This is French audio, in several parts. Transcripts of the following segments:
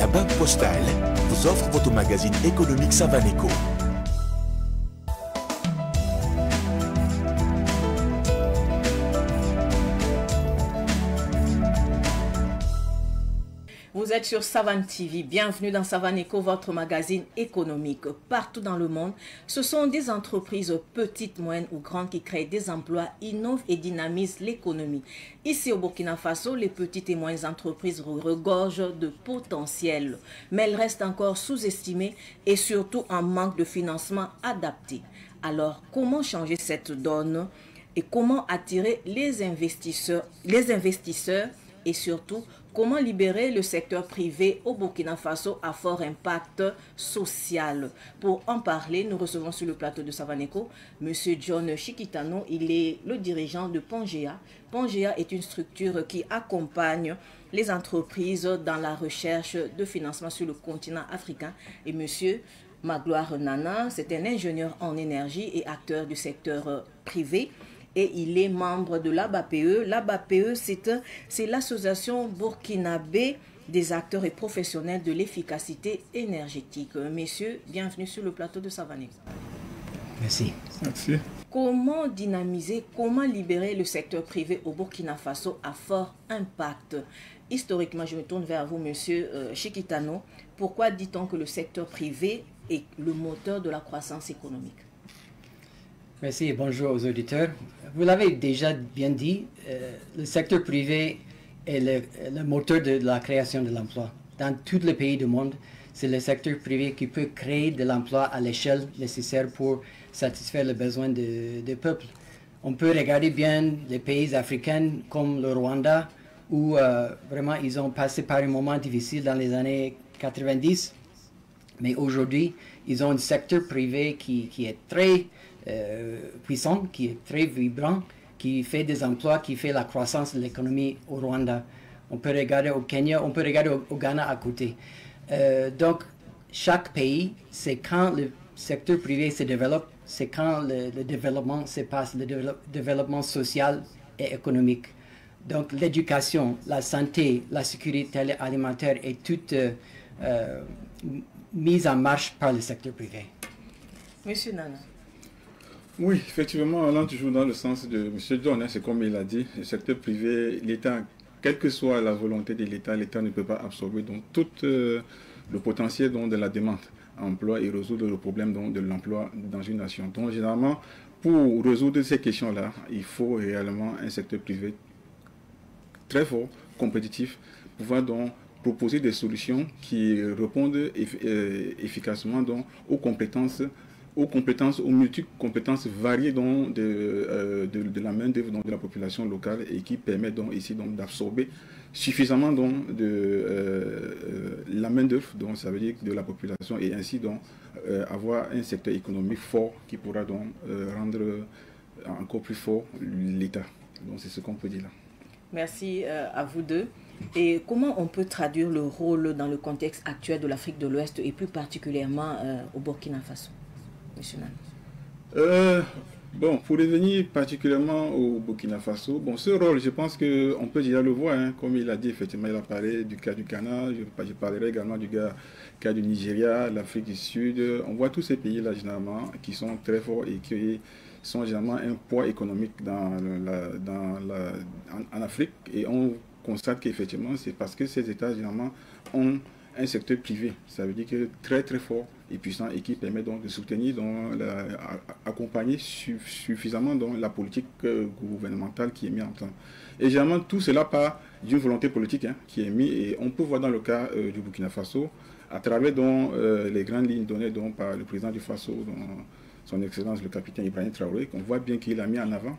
La Banque Postale vous offre votre magazine économique Savaneco. Vous êtes sur Savane TV, bienvenue dans Savaneco, votre magazine économique. Partout dans le monde, ce sont des entreprises petites, moyennes ou grandes qui créent des emplois, innovent et dynamisent l'économie. Ici au Burkina Faso, les petites et moyennes entreprises regorgent de potentiel, mais elles restent encore sous-estimées et surtout en manque de financement adapté. Alors, comment changer cette donne et comment attirer les investisseurs et surtout, comment libérer le secteur privé au Burkina Faso à fort impact social? Pour en parler, nous recevons sur le plateau de Savaneco M. John Chikitano. Il est le dirigeant de Pangea. Pangea est une structure qui accompagne les entreprises dans la recherche de financement sur le continent africain. Et M. Magloire Nana, c'est un ingénieur en énergie et acteur du secteur privé. Et il est membre de l'ABAPE. L'ABAPE, c'est l'association burkinabé des acteurs et professionnels de l'efficacité énergétique. Messieurs, bienvenue sur le plateau de Savaneco. Merci. Merci. Comment dynamiser, comment libérer le secteur privé au Burkina Faso à fort impact? Historiquement, je me tourne vers vous, monsieur Chikitano. Pourquoi dit-on que le secteur privé est le moteur de la croissance économique? Merci et bonjour aux auditeurs. Vous l'avez déjà bien dit, le secteur privé est le moteur de la création de l'emploi. Dans tous les pays du monde, c'est le secteur privé qui peut créer de l'emploi à l'échelle nécessaire pour satisfaire les besoins des peuples. On peut regarder bien les pays africains comme le Rwanda, où vraiment ils ont passé par un moment difficile dans les années 90, mais aujourd'hui, ils ont un secteur privé qui est très puissant, qui est très vibrant, qui fait des emplois, qui fait la croissance de l'économie au Rwanda. On peut regarder au Kenya, on peut regarder au Ghana à côté. Donc, chaque pays, c'est quand le secteur privé se développe, c'est quand le développement se passe, le développement social et économique. Donc, l'éducation, la santé, la sécurité alimentaire est toute mise en marche par le secteur privé. Monsieur Nana. Oui, effectivement, allant toujours dans le sens de M. John, c'est comme il a dit, le secteur privé, l'État, quelle que soit la volonté de l'État, l'État ne peut pas absorber donc, tout le potentiel donc, de la demande emploi et résoudre le problème donc, de l'emploi dans une nation. Donc, généralement, pour résoudre ces questions-là, il faut réellement un secteur privé très fort, compétitif, pouvoir donc proposer des solutions qui répondent efficacement donc, aux compétences, aux multi-compétences variées donc, de la main-d'œuvre de la population locale et qui permet donc ici donc d'absorber suffisamment donc de la main-d'œuvre, donc ça veut dire de la population et ainsi donc avoir un secteur économique fort qui pourra donc rendre encore plus fort l'État. Donc c'est ce qu'on peut dire là. Merci à vous deux. Et comment on peut traduire le rôle dans le contexte actuel de l'Afrique de l'Ouest et plus particulièrement au Burkina Faso? Monsieur Nan. Bon, pour revenir particulièrement au Burkina Faso, bon, ce rôle, je pense qu'on peut déjà le voir, hein, comme il a dit, effectivement, il a parlé du cas du Ghana, je parlerai également du cas du Nigeria, l'Afrique du Sud. On voit tous ces pays-là, généralement, qui sont très forts et qui sont généralement un poids économique en Afrique. Et on constate qu'effectivement, c'est parce que ces États, généralement, ont un secteur privé, ça veut dire que très très fort et puissant et qui permet donc de soutenir, accompagner suffisamment donc, la politique gouvernementale qui est mise en place. Et généralement tout cela part d'une volonté politique qui est mise et on peut voir dans le cas du Burkina Faso à travers donc, les grandes lignes données donc, par le président du Faso, donc, son excellence le capitaine Ibrahim Traoré, qu'on voit bien qu'il a mis en avant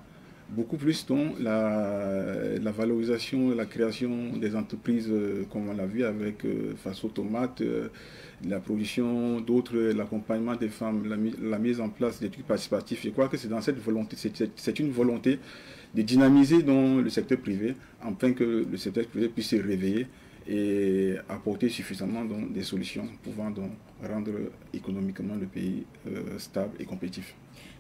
beaucoup plus dans la valorisation, la création des entreprises, comme on l'a vu avec Faso Tomate, la production d'autres, l'accompagnement des femmes, la mise en place des trucs participatifs. Je crois que c'est dans cette volonté, c'est une volonté de dynamiser dans le secteur privé, afin que le secteur privé puisse se réveiller et apporter suffisamment donc, des solutions pouvant donc, rendre économiquement le pays stable et compétitif.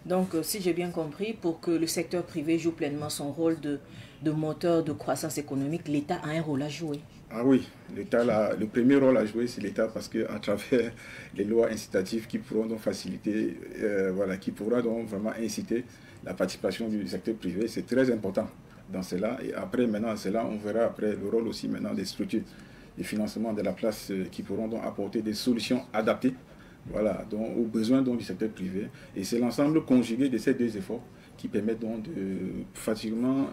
Donc, si j'ai bien compris, pour que le secteur privé joue pleinement son rôle de moteur de croissance économique, l'État a un rôle à jouer. Ah oui, l'État, le premier rôle à jouer, c'est l'État parce qu'à travers les lois incitatives qui pourront donc faciliter, qui pourront donc vraiment inciter la participation du secteur privé, c'est très important dans cela. Et après, maintenant, cela, on verra après le rôle aussi maintenant des structures de financement de la place qui pourront donc apporter des solutions adaptées donc, aux besoins donc, du secteur privé. Et c'est l'ensemble conjugué de ces deux efforts qui permettent donc de facilement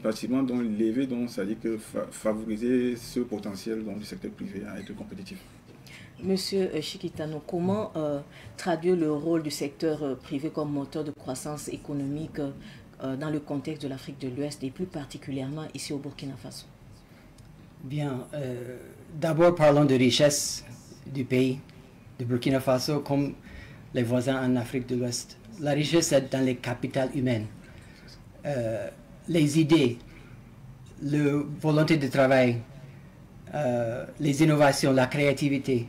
pratiquement lever, c'est-à-dire que favoriser ce potentiel donc, du secteur privé à être compétitif. Monsieur Chikitano, comment traduire le rôle du secteur privé comme moteur de croissance économique dans le contexte de l'Afrique de l'Ouest et plus particulièrement ici au Burkina Faso? Bien, d'abord parlons de richesse du pays, de Burkina Faso, comme les voisins en Afrique de l'Ouest. La richesse est dans les capitales humaines. Les idées, la volonté de travail, les innovations, la créativité.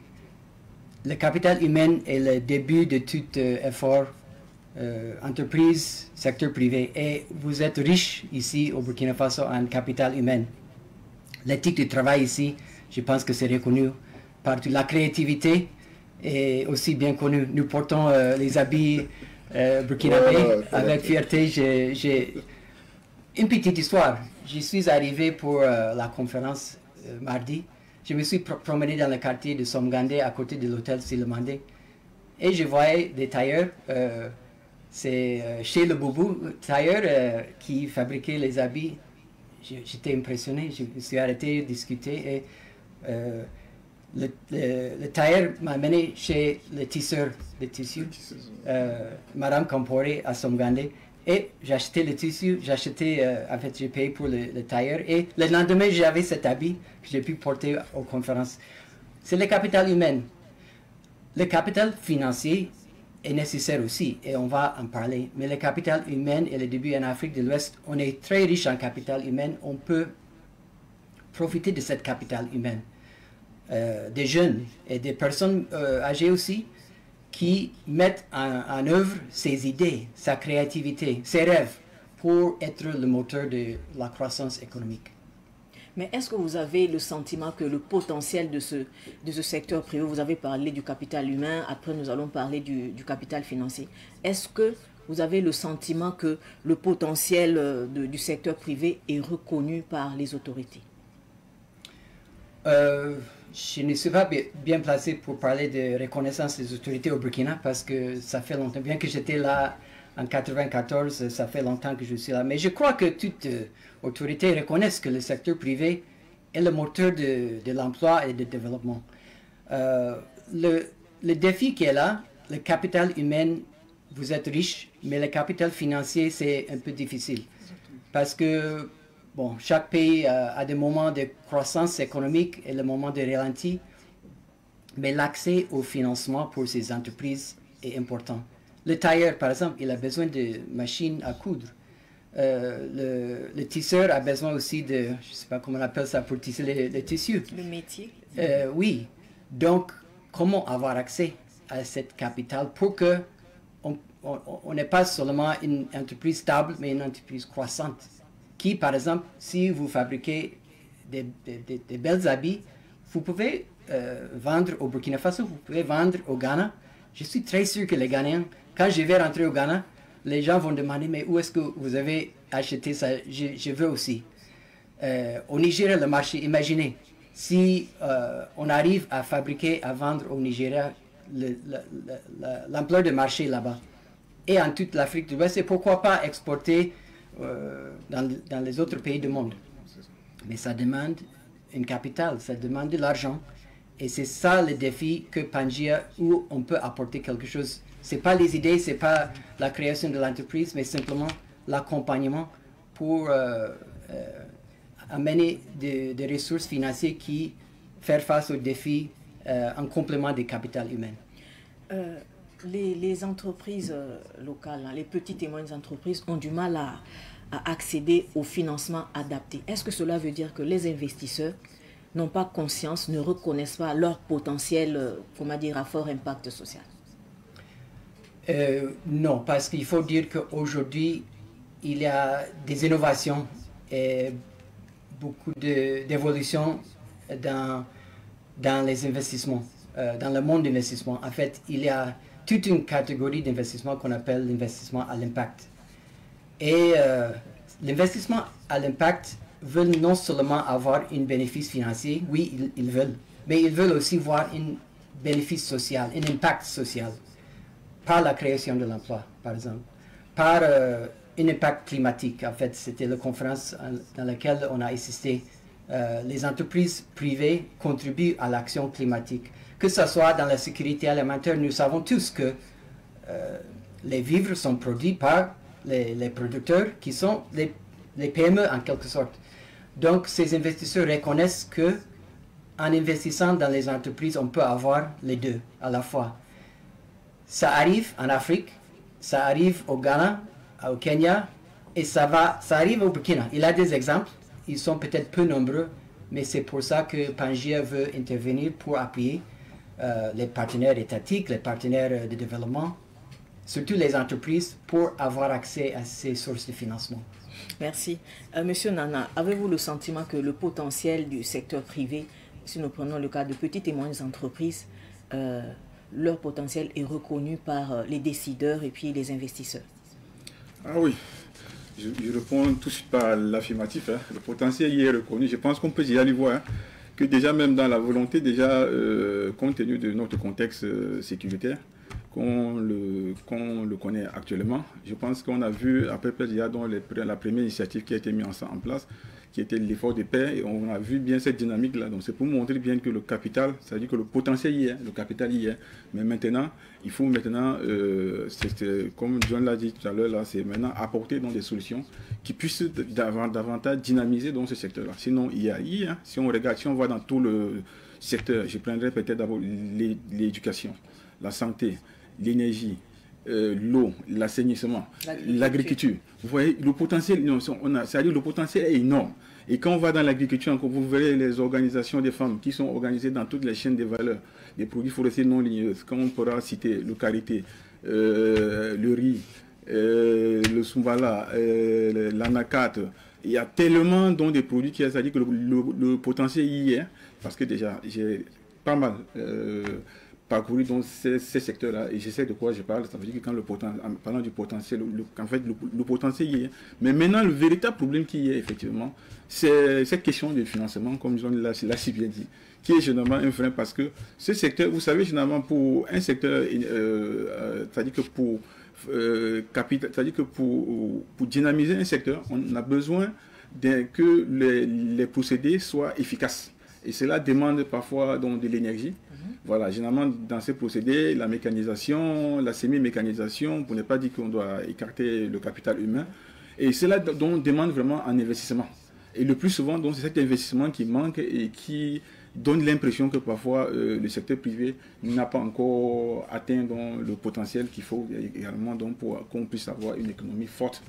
Le capital humain est le début de tout effort, entreprise, secteur privé. Et vous êtes riche ici au Burkina Faso en capital humain. L'éthique du travail ici, je pense que c'est reconnu partout. La créativité est aussi bien connue. Nous portons les habits burkinabés avec fierté. J'ai une petite histoire. Je suis arrivé pour la conférence mardi. Je me suis promené dans le quartier de Somgandé à côté de l'hôtel Silemandé. Et je voyais des tailleurs. C'est chez le Boubou, tailleur qui fabriquait les habits. J'étais impressionné. Je me suis arrêté discuter. Et le tailleur m'a mené chez le tisseur de tissus, Madame Kamporé à Somgandé. Et j'ai acheté le tissu, en fait, j'ai payé pour le tailleur. Et le lendemain, j'avais cet habit que j'ai pu porter aux conférences. C'est le capital humain. Le capital financier est nécessaire aussi, et on va en parler. Mais le capital humain et le début en Afrique de l'Ouest, on est très riche en capital humain. On peut profiter de cette capital humain. Des jeunes et des personnes âgées aussi, qui mettent en œuvre ses idées, sa créativité, ses rêves pour être le moteur de la croissance économique. Mais est-ce que vous avez le sentiment que le potentiel de ce secteur privé, vous avez parlé du capital humain, après nous allons parler du capital financier, est-ce que vous avez le sentiment que le potentiel du secteur privé est reconnu par les autorités? Je ne suis pas bien placé pour parler de reconnaissance des autorités au Burkina parce que ça fait longtemps, bien que j'étais là en 1994, ça fait longtemps que je suis là. Mais je crois que toutes autorités reconnaissent que le secteur privé est le moteur de l'emploi et du développement. Le défi qui est là, le capital humain, vous êtes riche, mais le capital financier, c'est un peu difficile. Parce que bon, chaque pays a des moments de croissance économique et le moment de ralenti, mais l'accès au financement pour ces entreprises est important. Le tailleur, par exemple, il a besoin de machines à coudre. Le tisseur a besoin aussi de, je ne sais pas comment on appelle ça, pour tisser les tissus. Le métier. Oui. Donc, comment avoir accès à cette capital pour que on n'est pas seulement une entreprise stable, mais une entreprise croissante. Qui, par exemple, si vous fabriquez des belles habits, vous pouvez vendre au Burkina Faso, vous pouvez vendre au Ghana. Je suis très sûr que les Ghanéens, quand je vais rentrer au Ghana, les gens vont demander, mais où est-ce que vous avez acheté ça? Je veux aussi. Au Nigeria, le marché, imaginez, si on arrive à fabriquer, à vendre au Nigeria, l'ampleur de marché là-bas, et en toute l'Afrique de l'Ouest, et pourquoi pas exporter dans les autres pays du monde. Mais ça demande une capitale, ça demande de l'argent. Et c'est ça le défi que Pangia, où on peut apporter quelque chose. Ce n'est pas les idées, ce n'est pas la création de l'entreprise, mais simplement l'accompagnement pour amener des ressources financières qui font face aux défis en complément des capital humains. Les entreprises locales, les petites et moyennes entreprises ont du mal à accéder au financement adapté. Est-ce que cela veut dire que les investisseurs n'ont pas conscience, ne reconnaissent pas leur potentiel, comment dire, à fort impact social? Non, parce qu'il faut dire qu'aujourd'hui, il y a des innovations et beaucoup d'évolutions dans les investissements, dans le monde d'investissement. En fait, il y a toute une catégorie d'investissement qu'on appelle l'investissement à l'impact. Et l'investissement à l'impact veut non seulement avoir un bénéfice financier, oui, ils veulent, mais ils veulent aussi voir un bénéfice social, un impact social, par la création de l'emploi, par exemple, par un impact climatique. En fait, c'était la conférence dans laquelle on a assisté. Les entreprises privées contribuent à l'action climatique. Que ce soit dans la sécurité alimentaire, nous savons tous que les vivres sont produits par les producteurs qui sont les PME en quelque sorte. Donc, ces investisseurs reconnaissent que en investissant dans les entreprises, on peut avoir les deux à la fois. Ça arrive en Afrique, ça arrive au Ghana, au Kenya, et ça arrive au Burkina. Il y a des exemples, ils sont peut-être peu nombreux, mais c'est pour ça que Pangaea veut intervenir pour appuyer les partenaires étatiques, les partenaires de développement, surtout les entreprises, pour avoir accès à ces sources de financement. Merci. Monsieur Nana, avez-vous le sentiment que le potentiel du secteur privé, si nous prenons le cas de petites et moyennes entreprises, leur potentiel est reconnu par les décideurs et puis les investisseurs? Ah oui, je réponds tout de suite par l'affirmatif. Hein. Le potentiel y est reconnu. Je pense qu'on peut déjà le voir. Hein, que déjà même dans la volonté, déjà compte tenu de notre contexte sécuritaire, qu'on le connaît actuellement, je pense qu'on a vu à peu près déjà dans la première initiative qui a été mise en place, qui était l'effort de paix, et on a vu bien cette dynamique-là. Donc c'est pour montrer bien que le capital, c'est-à-dire que le potentiel y est, le capital y est. Mais maintenant, il faut maintenant, comme John l'a dit tout à l'heure, là, c'est maintenant apporter dans des solutions qui puissent davantage dynamiser dans ce secteur-là. Sinon, il y a, hein, si on regarde, si on va dans tout le secteur, je prendrais peut-être d'abord l'éducation, la santé, l'énergie, l'eau, l'assainissement, l'agriculture. Vous voyez, le potentiel, c'est-à-dire le potentiel est énorme. Et quand on va dans l'agriculture, vous verrez les organisations des femmes qui sont organisées dans toutes les chaînes de valeur, des produits forestiers non ligneux, comme on pourra citer le karité, le riz, le sumbala, l'anacate. Il y a tellement des produits qui c'est-à-dire que le potentiel y est, parce que déjà, j'ai pas mal parcouru dans ces secteurs-là et je sais de quoi je parle. Ça veut dire que quand en parlant du potentiel, en fait, le potentiel y est. Mais maintenant, le véritable problème qui y est, effectivement, c'est cette question du financement, comme John l'a si bien dit, qui est généralement un frein parce que ce secteur, vous savez, généralement, pour un secteur, c'est-à-dire que pour dynamiser un secteur, on a besoin que les procédés soient efficaces. Et cela demande parfois donc, de l'énergie. Voilà, généralement, dans ces procédés, la mécanisation, la semi-mécanisation, pour ne pas dire qu'on doit écarter le capital humain. Et cela donc, demande vraiment un investissement. Et le plus souvent, c'est cet investissement qui manque et qui donne l'impression que parfois le secteur privé n'a pas encore atteint donc, le potentiel qu'il faut également donc, pour qu'on puisse avoir une économie forte.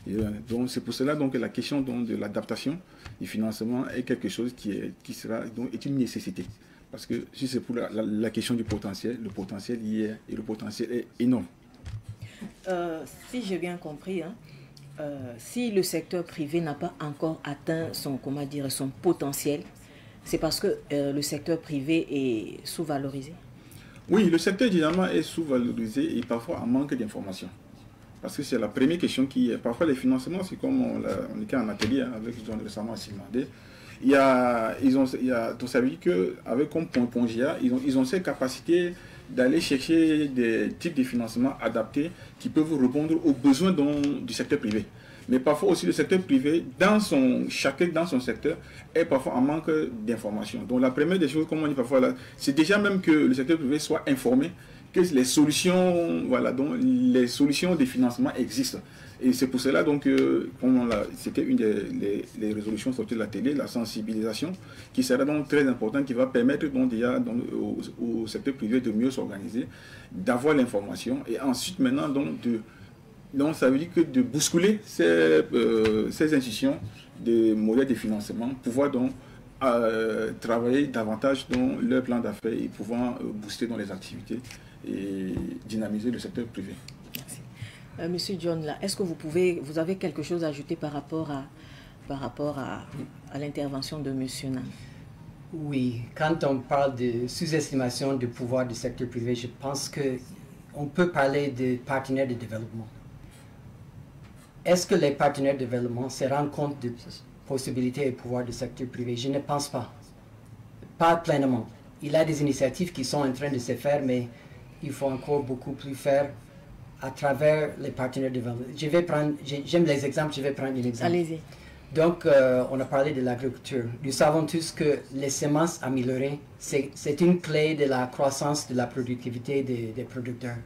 Et, donc c'est pour cela donc, que la question donc, de l'adaptation du financement est quelque chose qui est une nécessité. Parce que si c'est pour la question du potentiel, le potentiel y est et le potentiel est énorme. Si j'ai bien compris, hein, si le secteur privé n'a pas encore atteint son potentiel, c'est parce que le secteur privé est sous-valorisé? Oui, le secteur généralement est sous-valorisé et parfois en manque d'informations. Parce que c'est la première question qui est. Parfois, les financements, c'est comme on était en atelier hein, avec John récemment à Simandé. Donc ça veut dire qu'avec comme Pangaea, ils ont cette capacité d'aller chercher des types de financements adaptés qui peuvent répondre aux besoins du secteur privé. Mais parfois aussi le secteur privé, chacun dans son secteur, est parfois en manque d'informations. Donc la première des choses, comme on dit parfois là, c'est déjà même que le secteur privé soit informé que les solutions, voilà, donc les solutions de financement existent. Et c'est pour cela donc c'était une des résolutions sorties de la télé, la sensibilisation, qui sera donc très importante, qui va permettre donc déjà au secteur privé de mieux s'organiser, d'avoir l'information et ensuite maintenant donc de Donc ça veut dire que de bousculer ces institutions de modèles de financement, pouvoir donc travailler davantage dans leur plan d'affaires et pouvoir booster dans les activités et dynamiser le secteur privé. Merci. Monsieur John, là, est-ce que vous avez quelque chose à ajouter par rapport à l'intervention de Monsieur Nam? Oui, quand on parle de sous-estimation du pouvoir du secteur privé, je pense qu'on peut parler de partenaires de développement. Est-ce que les partenaires de développement se rendent compte des possibilités et pouvoirs du secteur privé? Je ne pense pas. Pas pleinement. Il y a des initiatives qui sont en train de se faire, mais il faut encore beaucoup plus faire à travers les partenaires de développement. J'aime les exemples, je vais prendre un exemple. Allez-y. Donc, on a parlé de l'agriculture. Nous savons tous que les semences améliorées, c'est une clé de la croissance, de la productivité des producteurs.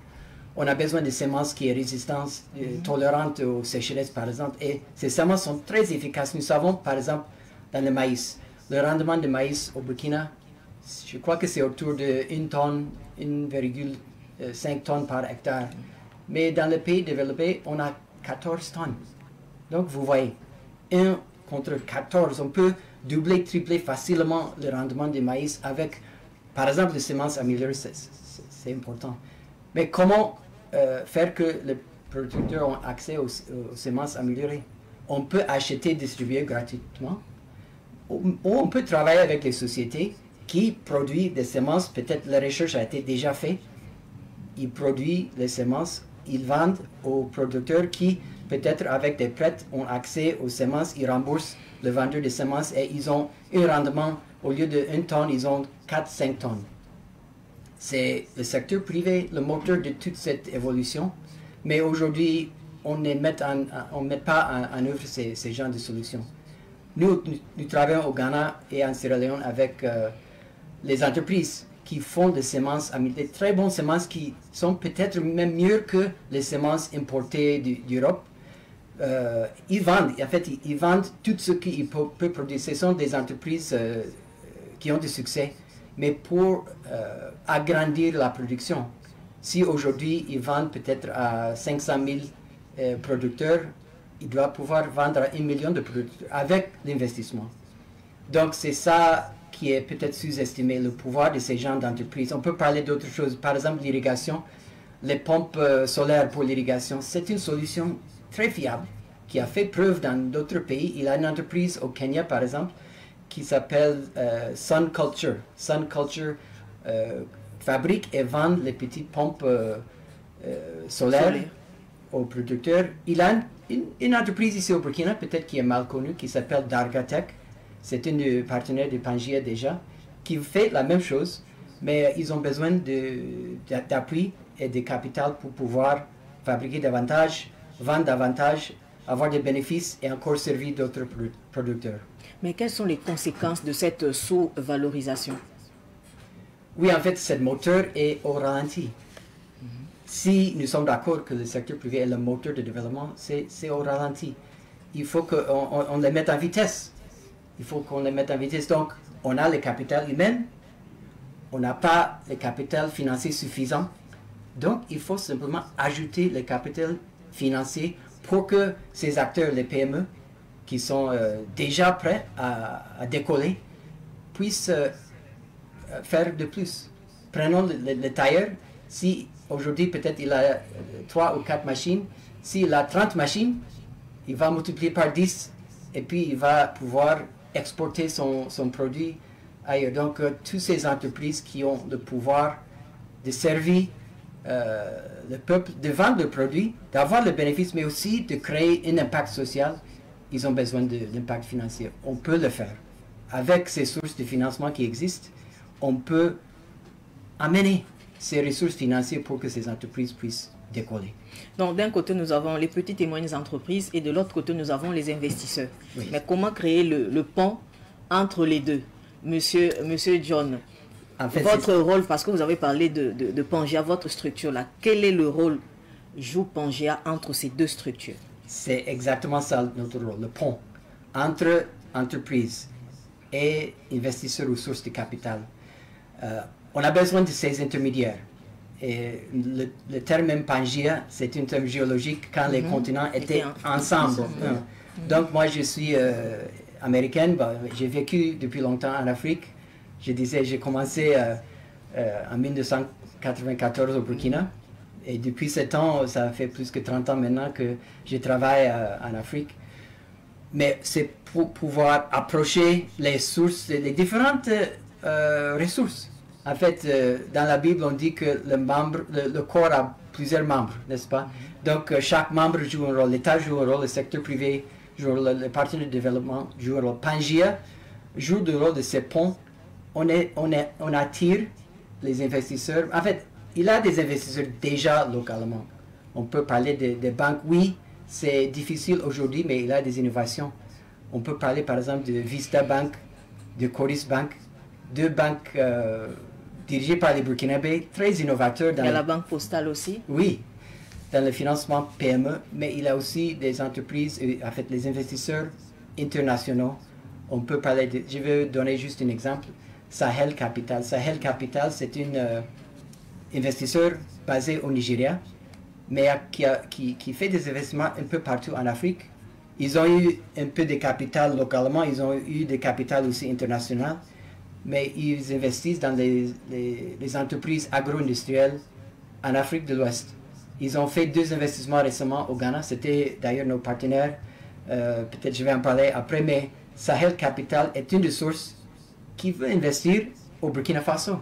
On a besoin de semences qui sont résistantes, tolérantes aux sécheresses, par exemple. Et ces semences sont très efficaces. Nous savons, par exemple, dans le maïs. Le rendement de maïs au Burkina, je crois que c'est autour de 1 tonne, 1,5 tonnes par hectare. Mais dans les pays développés, on a 14 tonnes. Donc, vous voyez, 1 contre 14, on peut doubler, tripler facilement le rendement du maïs avec, par exemple, les semences améliorées, c'est important. Mais comment faire que les producteurs ont accès aux semences améliorées? On peut acheter, distribuer gratuitement. Ou on peut travailler avec les sociétés qui produisent des semences. Peut-être la recherche a été déjà faite. Ils produisent les semences, ils vendent aux producteurs qui, peut-être avec des prêts, ont accès aux semences. Ils remboursent le vendeur des semences et ils ont un rendement, au lieu de 1 tonne, ils ont 4-5 tonnes. C'est le secteur privé, le moteur de toute cette évolution. Mais aujourd'hui, on ne met pas en œuvre ces genres de solutions. Nous travaillons au Ghana et en Sierra Leone avec les entreprises qui font des semences, des très bonnes semences qui sont peut-être même mieux que les semences importées d'Europe. Ils vendent, en fait, ils vendent tout ce qu'ils peuvent produire. Ce sont des entreprises qui ont du succès. Mais pour agrandir la production, si aujourd'hui ils vendent peut-être à 500 000 producteurs, ils doivent pouvoir vendre à 1 million de producteurs avec l'investissement. Donc c'est ça qui est peut-être sous-estimé, le pouvoir de ces genres d'entreprises. On peut parler d'autres choses, par exemple l'irrigation, les pompes solaires pour l'irrigation. C'est une solution très fiable qui a fait preuve dans d'autres pays. Il y a une entreprise au Kenya, par exemple, qui s'appelle Sun Culture. Sun Culture fabrique et vend les petites pompes solaires aux producteurs. Il a une entreprise ici au Burkina, peut-être qui est mal connue, qui s'appelle Dargatech. C'est une partenaire de Pangia déjà, qui fait la même chose, mais ils ont besoin d'appui et de capital pour pouvoir fabriquer davantage, vendre davantage, avoir des bénéfices et encore servir d'autres producteurs. Mais quelles sont les conséquences de cette sous-valorisation? Oui, en fait, ce moteur est au ralenti. Si nous sommes d'accord que le secteur privé est le moteur de développement, c'est au ralenti. Il faut qu'on les mette en vitesse. Il faut qu'on les mette en vitesse. Donc, on a le capital humain, on n'a pas le capital financier suffisant. Donc, il faut simplement ajouter le capital financier pour que ces acteurs, les PME, qui sont déjà prêts à décoller, puissent faire de plus. Prenons le tailleur. Si aujourd'hui peut-être il a 3 ou 4 machines, s'il a 30 machines, il va multiplier par 10 et puis il va pouvoir exporter son produit ailleurs. Donc toutes ces entreprises qui ont le pouvoir de servir le peuple, de vendre le produit, d'avoir le bénéfice, mais aussi de créer un impact social, ils ont besoin de l'impact financier. On peut le faire. Avec ces sources de financement qui existent, on peut amener ces ressources financières pour que ces entreprises puissent décoller. Donc d'un côté, nous avons les petites et moyennes entreprises et de l'autre côté, nous avons les investisseurs. Oui. Mais comment créer le pont entre les deux? Monsieur John, en fait, votre rôle, parce que vous avez parlé de Pangia, votre structure là, quel est le rôle joue Pangia entre ces deux structures? C'est exactement ça notre rôle, le pont entre entreprises et investisseurs aux sources de capital. On a besoin de ces intermédiaires. Et le terme même Pangea, c'est un terme géologique quand les continents étaient ensemble. Donc moi je suis américaine, j'ai vécu depuis longtemps en Afrique. Je disais, j'ai commencé en 1994 au Burkina. Et depuis 7 ans, ça fait plus que 30 ans maintenant que je travaille en Afrique. Mais c'est pour pouvoir approcher les sources, les différentes ressources. En fait, dans la Bible, on dit que le corps a plusieurs membres, n'est-ce pas? Donc, chaque membre joue un rôle. L'État joue un rôle, le secteur privé joue un rôle, le partenaire de développement joue un rôle. Pangea joue le rôle de ces ponts. On attire les investisseurs. En fait, il y a des investisseurs déjà localement. On peut parler des banques. Oui, c'est difficile aujourd'hui, mais il y a des innovations. On peut parler par exemple de Vista Bank, de Coris Bank, 2 banques dirigées par les Burkinabés, très innovateurs. Il y a la banque postale aussi. Oui, dans le financement PME, mais il y a aussi des entreprises, en fait les investisseurs internationaux. On peut parler de, je vais donner juste un exemple, Sahel Capital. Sahel Capital, c'est un investisseur basé au Nigeria, mais qui fait des investissements un peu partout en Afrique. Ils ont eu un peu de capital localement, ils ont eu des capital aussi international, mais ils investissent dans les entreprises agro-industrielles en Afrique de l'Ouest. Ils ont fait 2 investissements récemment au Ghana, c'était d'ailleurs nos partenaires, peut-être je vais en parler après, mais Sahel Capital est une des sources qui veut investir au Burkina Faso.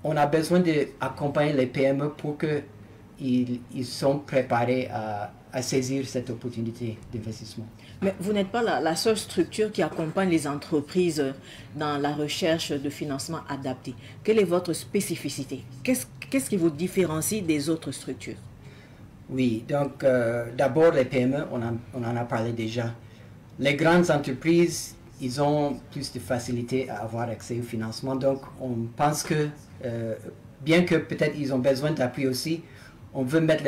On a besoin d'accompagner les PME pour qu'ils soient préparés à saisir cette opportunité d'investissement. Mais vous n'êtes pas la seule structure qui accompagne les entreprises dans la recherche de financement adapté. Quelle est votre spécificité? Qu'est-ce qui vous différencie des autres structures? Oui, donc d'abord les PME, on en a parlé déjà. Les grandes entreprises, ils ont plus de facilité à avoir accès au financement. Donc on pense que, bien que peut-être ils ont besoin d'appui aussi, on veut mettre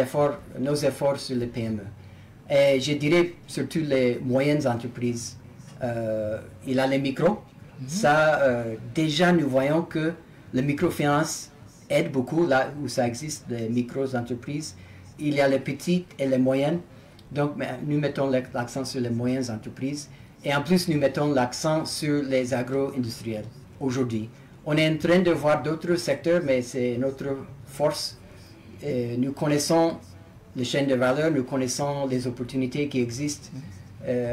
nos efforts sur les PME. Et je dirais surtout les moyennes entreprises. Il y a les micros. Ça, déjà, nous voyons que le microfinance aide beaucoup là où ça existe, les micro-entreprises. Il y a les petites et les moyennes. Donc, nous mettons l'accent sur les moyennes entreprises. Et en plus, nous mettons l'accent sur les agro-industriels aujourd'hui. On est en train de voir d'autres secteurs, mais c'est notre force. Nous connaissons les chaînes de valeur, nous connaissons les opportunités qui existent.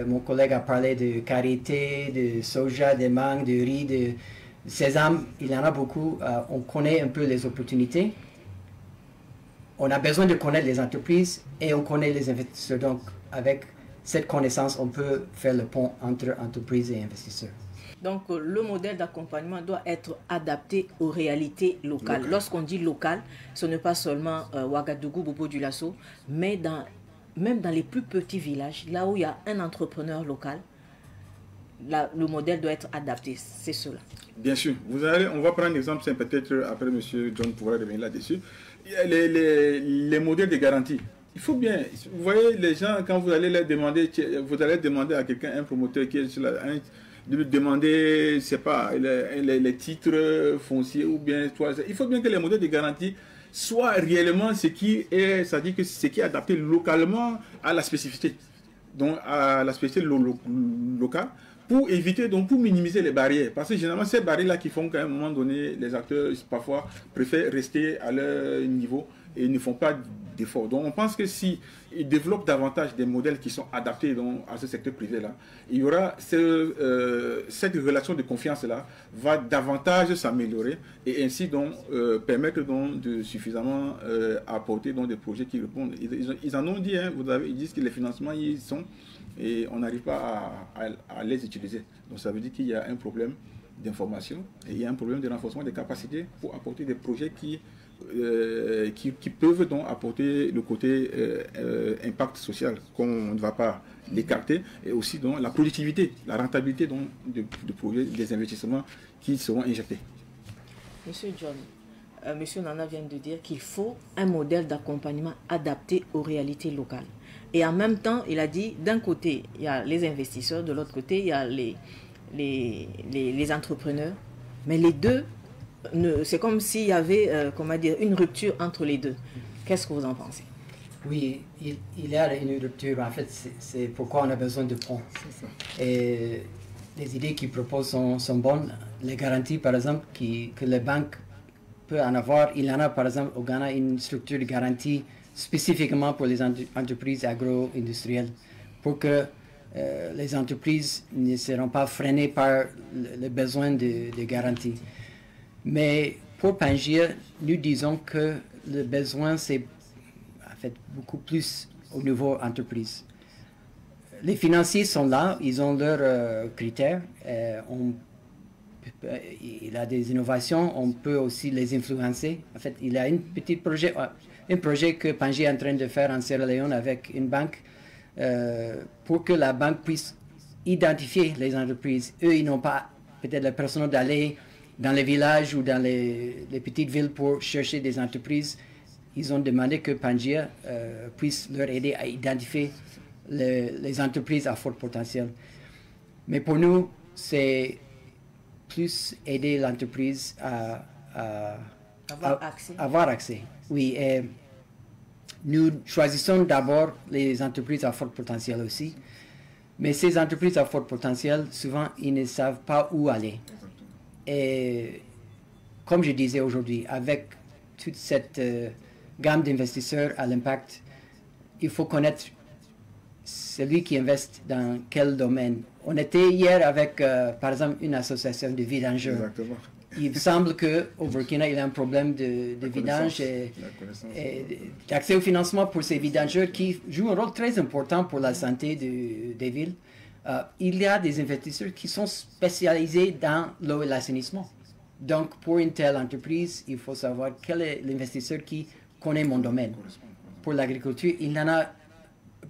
Mon collègue a parlé de karité, de soja, de mangue, de riz, de sésame. Il y en a beaucoup. On connaît un peu les opportunités. On a besoin de connaître les entreprises et on connaît les investisseurs. Donc, avec cette connaissance, on peut faire le pont entre entreprises et investisseurs. Donc, le modèle d'accompagnement doit être adapté aux réalités locales. Lorsqu'on dit local, ce n'est pas seulement Ouagadougou, Bobo-Dioulasso, mais même dans les plus petits villages, là où il y a un entrepreneur local, le modèle doit être adapté. C'est cela. Bien sûr. On va prendre un exemple, c'est peut-être après M. John pourra revenir là-dessus. Les modèles de garantie. Il faut bien, vous voyez, les gens, quand vous allez demander à quelqu'un, un promoteur qui est sur de lui demander, je sais pas, les titres fonciers ou bien, il faut bien que les modèles de garantie soient réellement ce qui est, c'est-à-dire que ce qui est adapté localement à la spécificité, donc à la spécificité locale, pour éviter, donc pour minimiser les barrières. Parce que généralement, ces barrières-là qui font qu'à un moment donné, les acteurs parfois préfèrent rester à leur niveau et ne font pas d'efforts. Donc on pense que si ils développent davantage des modèles qui sont adaptés donc, à ce secteur privé-là, il y aura cette relation de confiance-là va davantage s'améliorer et ainsi donc permettre donc de suffisamment apporter donc, des projets qui répondent. Ils en ont dit, hein, ils disent que les financements y sont et on n'arrive pas à les utiliser. Donc ça veut dire qu'il y a un problème d'information et il y a un problème de renforcement des capacités pour apporter des projets qui peuvent donc apporter le côté impact social, qu'on ne va pas l'écarter, et aussi donc la productivité, la rentabilité donc de projets, des investissements qui seront injectés. Monsieur John, Monsieur Nana vient de dire qu'il faut un modèle d'accompagnement adapté aux réalités locales. Et en même temps, il a dit, d'un côté, il y a les investisseurs, de l'autre côté, il y a les entrepreneurs, mais les deux c'est comme s'il y avait, comment dire, une rupture entre les deux. Qu'est-ce que vous en pensez? Oui, il y a une rupture. En fait, c'est pourquoi on a besoin de fonds. Et les idées qu'ils proposent sont bonnes. Les garanties, par exemple, que les banques peuvent en avoir. Il y en a, par exemple, au Ghana, une structure de garantie spécifiquement pour les entreprises agro-industrielles, pour que les entreprises ne seront pas freinées par le besoin de garantie. Mais pour Pangia, nous disons que le besoin, c'est en fait beaucoup plus au niveau entreprise. Les financiers sont là, ils ont leurs critères. Il y a des innovations, on peut aussi les influencer. En fait, il y a un projet que Pangia est en train de faire en Sierra Leone avec une banque pour que la banque puisse identifier les entreprises. Eux, ils n'ont pas peut-être le personnel d'aller dans les villages ou dans les petites villes pour chercher des entreprises. Ils ont demandé que Pangia puisse leur aider à identifier les entreprises à fort potentiel. Mais pour nous, c'est plus aider l'entreprise à avoir accès. Oui, et nous choisissons d'abord les entreprises à fort potentiel aussi. Mais ces entreprises à fort potentiel, souvent, ils ne savent pas où aller. Et comme je disais aujourd'hui, avec toute cette gamme d'investisseurs à l'impact, il faut connaître celui qui investit dans quel domaine. On était hier avec, par exemple, une association de vidangeurs. Exactement. Il semble qu'au Burkina, il y a un problème de vidange et d'accès au financement pour ces vidangeurs qui jouent un rôle très important pour la santé des villes. Il y a des investisseurs qui sont spécialisés dans l'eau et l'assainissement. Donc, pour une telle entreprise, il faut savoir quel est l'investisseur qui connaît mon domaine. Pour l'agriculture, il y en a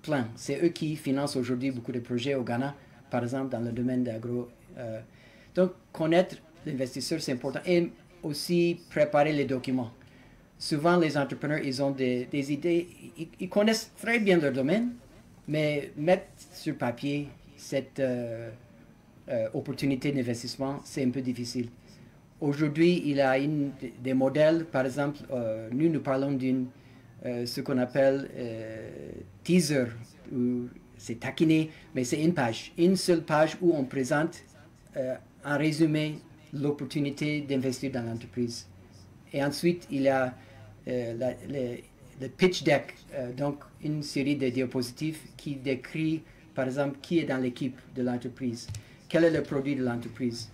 plein. C'est eux qui financent aujourd'hui beaucoup de projets au Ghana, par exemple dans le domaine d'agro. Donc, connaître l'investisseur, c'est important. Et aussi préparer les documents. Souvent, les entrepreneurs, ils ont des idées, ils connaissent très bien leur domaine, mais mettre sur papier cette opportunité d'investissement, c'est un peu difficile. Aujourd'hui, il y a des modèles, par exemple, nous parlons d'une, ce qu'on appelle teaser, c'est taquiné, mais c'est une seule page où on présente en résumé l'opportunité d'investir dans l'entreprise. Et ensuite, il y a le pitch deck, donc une série de diapositives qui décrit, par exemple, qui est dans l'équipe de l'entreprise, quel est le produit de l'entreprise,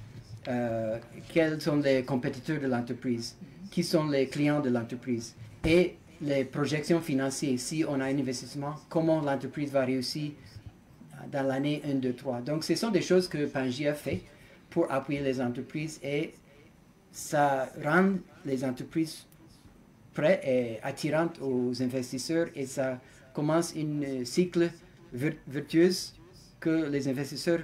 quels sont les compétiteurs de l'entreprise, qui sont les clients de l'entreprise, et les projections financières. Si on a un investissement, comment l'entreprise va réussir dans l'année 1, 2, 3. Donc, ce sont des choses que Pangia fait pour appuyer les entreprises et ça rend les entreprises prêtes et attirantes aux investisseurs et ça commence un cycle vertueux que les investisseurs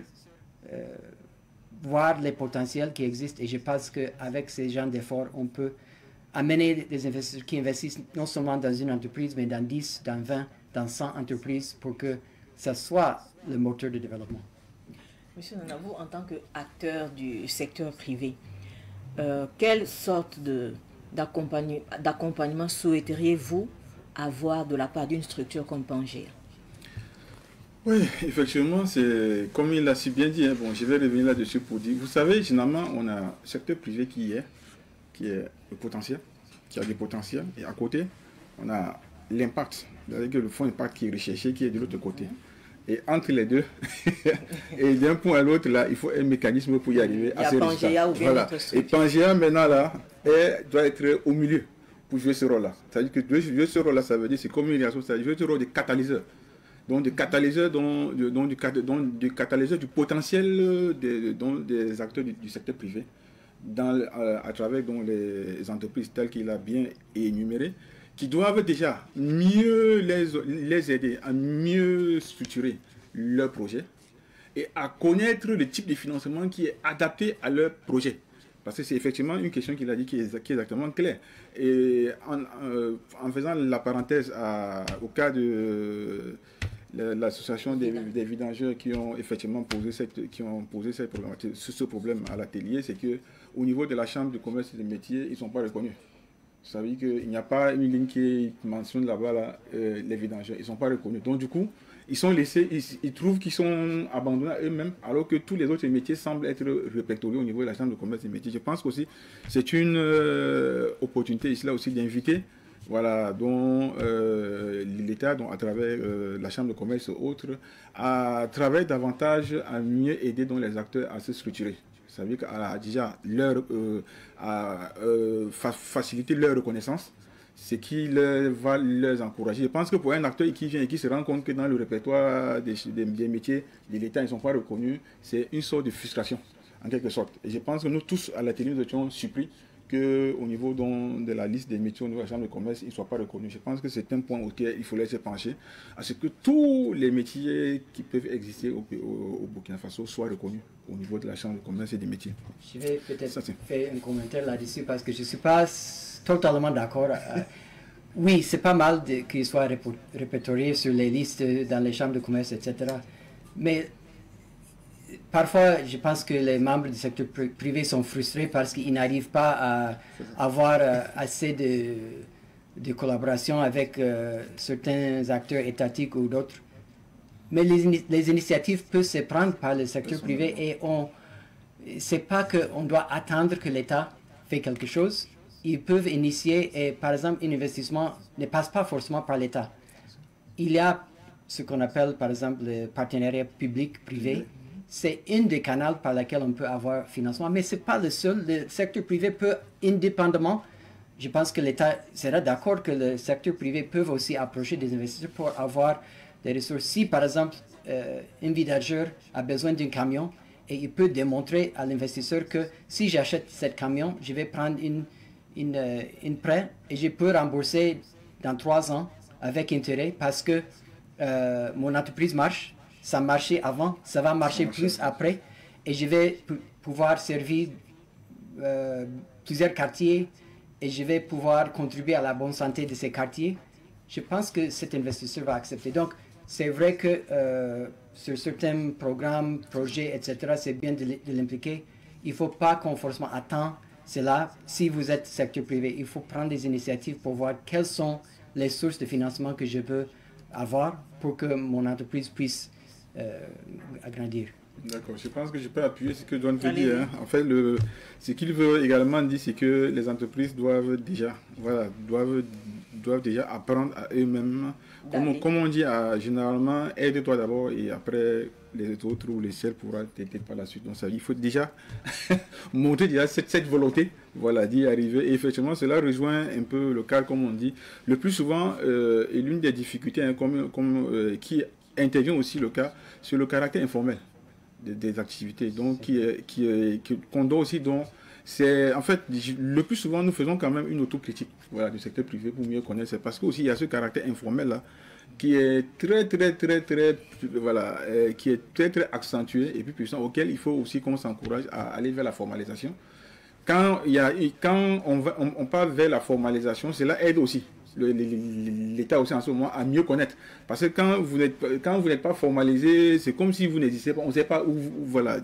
voient les potentiels qui existent et je pense qu'avec ces genres d'efforts, on peut amener des investisseurs qui investissent non seulement dans une entreprise, mais dans 10, dans 20, dans 100 entreprises pour que ça soit le moteur de développement. Monsieur Nanabou, en tant qu'acteur du secteur privé, quelle sorte d'accompagnement souhaiteriez-vous avoir de la part d'une structure comme Pangia? Oui, effectivement, c'est comme il l'a si bien dit. Hein, bon, je vais revenir là-dessus pour dire, vous savez, généralement, on a un secteur privé qui est le potentiel, qui a des potentiels, et à côté, on a l'impact, c'est-à-dire que le fonds impact qui est recherché, qui est de l'autre côté. Et entre les deux, et d'un point à l'autre, là, il faut un mécanisme pour y arriver à ces résultats. Voilà. Et Pangia, maintenant, là, doit être au milieu pour jouer ce rôle-là. C'est-à-dire que jouer ce rôle-là, ça veut dire, c'est comme une réaction, c'est-à-dire jouer ce rôle de catalyseur. Donc, du catalyseur, du catalyseur du potentiel des acteurs du secteur privé à travers les entreprises telles qu'il a bien énumérées, qui doivent déjà mieux les aider à mieux structurer leur projet et à connaître le type de financement qui est adapté à leur projet. Parce que c'est effectivement une question qu'il a dit qui est exactement claire. Et en faisant la parenthèse au cas l'association des vidangeurs qui ont effectivement posé cette problématique, ce problème à l'atelier, c'est qu'au niveau de la chambre de commerce et des métiers, ils ne sont pas reconnus. Ça veut dire qu'il n'y a pas une ligne qui mentionne là-bas les vidangeurs. Ils ne sont pas reconnus. Donc du coup, ils sont laissés, ils trouvent qu'ils sont abandonnés à eux-mêmes, alors que tous les autres métiers semblent être répertoriés au niveau de la chambre de commerce et des métiers. Je pense qu'aussi, c'est une opportunité ici là aussi d'inviter, voilà, dont l'État, à travers la chambre de commerce et autres, à travailler davantage à mieux aider les acteurs à se structurer. Ça veut dire qu'à déjà faciliter leur reconnaissance, ce qui va les encourager. Je pense que pour un acteur qui vient et qui se rend compte que dans le répertoire des métiers de l'État, ils ne sont pas reconnus, c'est une sorte de frustration, en quelque sorte. Et je pense que nous tous, à la télé, nous étions surpris qu'au niveau de la liste des métiers au niveau de la Chambre de commerce, ils ne soient pas reconnus. Je pense que c'est un point auquel il faut laisser pencher, à ce que tous les métiers qui peuvent exister au Burkina Faso soient reconnus au niveau de la Chambre de commerce et des métiers. Je vais peut-être faire un commentaire là-dessus parce que je ne suis pas totalement d'accord. Oui, c'est pas mal qu'ils soient répertoriés sur les listes dans les chambres de commerce, etc. Mais parfois, je pense que les membres du secteur privé sont frustrés parce qu'ils n'arrivent pas à avoir assez de collaboration avec certains acteurs étatiques ou d'autres. Mais les initiatives peuvent se prendre par le secteur privé et c'est pas qu'on doit attendre que l'État fait quelque chose. Ils peuvent initier, et par exemple, un investissement ne passe pas forcément par l'État. Il y a ce qu'on appelle, par exemple, le partenariat public-privé. C'est une des canaux par lesquels on peut avoir financement, mais ce n'est pas le seul. Le secteur privé peut indépendamment, je pense que l'État sera d'accord que le secteur privé peut aussi approcher des investisseurs pour avoir des ressources. Si, par exemple, un vidageur a besoin d'un camion et il peut démontrer à l'investisseur que si j'achète ce camion, je vais prendre une prêt et je peux rembourser dans 3 ans avec intérêt parce que mon entreprise marche, ça marchait avant, ça va marcher plus après et je vais pouvoir servir plusieurs quartiers et je vais pouvoir contribuer à la bonne santé de ces quartiers. Je pense que cet investisseur va accepter. Donc, c'est vrai que sur certains programmes, projets, etc., c'est bien de l'impliquer. Il ne faut pas qu'on forcément attende cela. Si vous êtes secteur privé, il faut prendre des initiatives pour voir quelles sont les sources de financement que je peux avoir pour que mon entreprise puisse agrandir. D'accord, je pense que je peux appuyer ce que John veut dire. Hein. En fait, ce qu'il veut également dire, c'est que les entreprises doivent déjà apprendre à eux-mêmes. Comme on dit, généralement, aide-toi d'abord et après les autres ou les seuls pourront t'aider par la suite. Donc ça, il faut déjà montrer déjà cette volonté, voilà, d'y arriver. Et effectivement, cela rejoint un peu le cas, comme on dit. Le plus souvent, et l'une des difficultés qui intervient aussi le cas, sur le caractère informel des activités, donc qu'on doit aussi, donc c'est en fait le plus souvent nous faisons quand même une autocritique, voilà, du secteur privé pour mieux connaître. C'est parce que aussi il y a ce caractère informel là qui est très voilà, qui est très accentué et puis puissant, auquel il faut aussi qu'on s'encourage à aller vers la formalisation. Quand on part vers la formalisation, cela aide aussi l'État aussi en ce moment à mieux connaître. Parce que quand vous n'êtes pas formalisé, c'est comme si vous n'existez pas, on ne sait pas où voilà.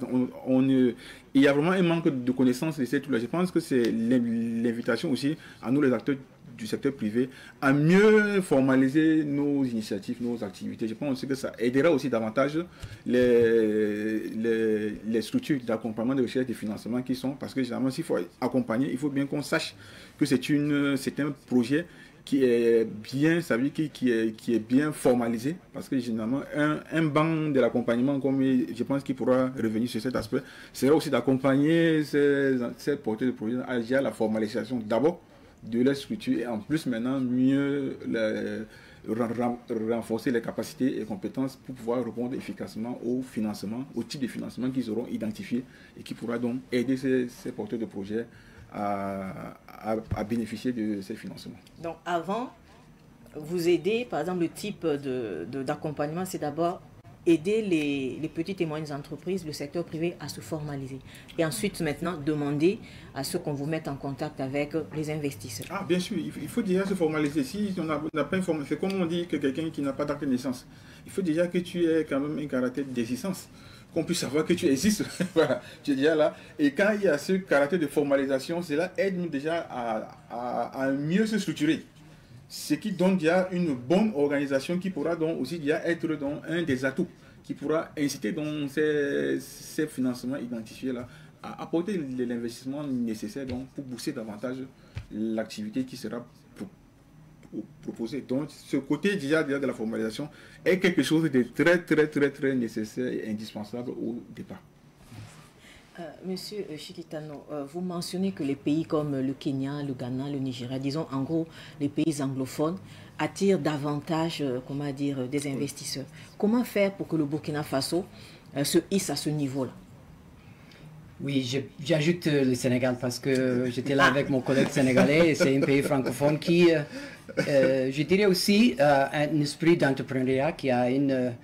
Il y a vraiment un manque de connaissances de cette là. Je pense que c'est l'invitation aussi à nous les acteurs du secteur privé à mieux formaliser nos initiatives, nos activités. Je pense que ça aidera aussi davantage les structures d'accompagnement de recherche et de financement qui sont, parce que généralement s'il faut accompagner, il faut bien qu'on sache que c'est un projet qui est bien, ça veut dire qui est bien formalisé, parce que généralement un banc de l'accompagnement, comme je pense qu'il pourra revenir sur cet aspect, c'est aussi d'accompagner ces porteurs de projet à la formalisation d'abord de la structure et en plus maintenant mieux renforcer les capacités et compétences pour pouvoir répondre efficacement au financement, au type de financement qu'ils auront identifié et qui pourra donc aider ces porteurs de projets à bénéficier de ces financements. Donc avant, vous aider, par exemple, le type d'accompagnement, c'est d'abord aider les petites et moyennes entreprises, le secteur privé à se formaliser. Et ensuite, maintenant, demander à ceux qu'on vous mette en contact avec les investisseurs. Ah, bien sûr, il faut déjà se formaliser. Si on n'a pas une formation, c'est comme on dit que quelqu'un qui n'a pas d'acte de naissance. Il faut déjà que tu aies quand même un caractère d'existence, qu'on puisse savoir que tu existes. Voilà, tu es déjà là. Et quand il y a ce caractère de formalisation, cela aide-nous déjà à mieux se structurer. Ce qui donne déjà une bonne organisation qui pourra donc aussi déjà être donc un des atouts qui pourra inciter donc ces financements identifiés là à apporter l'investissement nécessaire donc pour booster davantage l'activité qui sera proposée. Donc ce côté déjà de la formalisation est quelque chose de très nécessaire et indispensable au départ. Monsieur Chikitano, vous mentionnez que les pays comme le Kenya, le Ghana, le Nigeria, disons en gros les pays anglophones, attirent davantage des investisseurs. Comment faire pour que le Burkina Faso se hisse à ce niveau-là? Oui, j'ajoute le Sénégal parce que j'étais là avec mon collègue sénégalais et c'est un pays francophone qui, je dirais aussi, a un esprit d'entrepreneuriat qui a une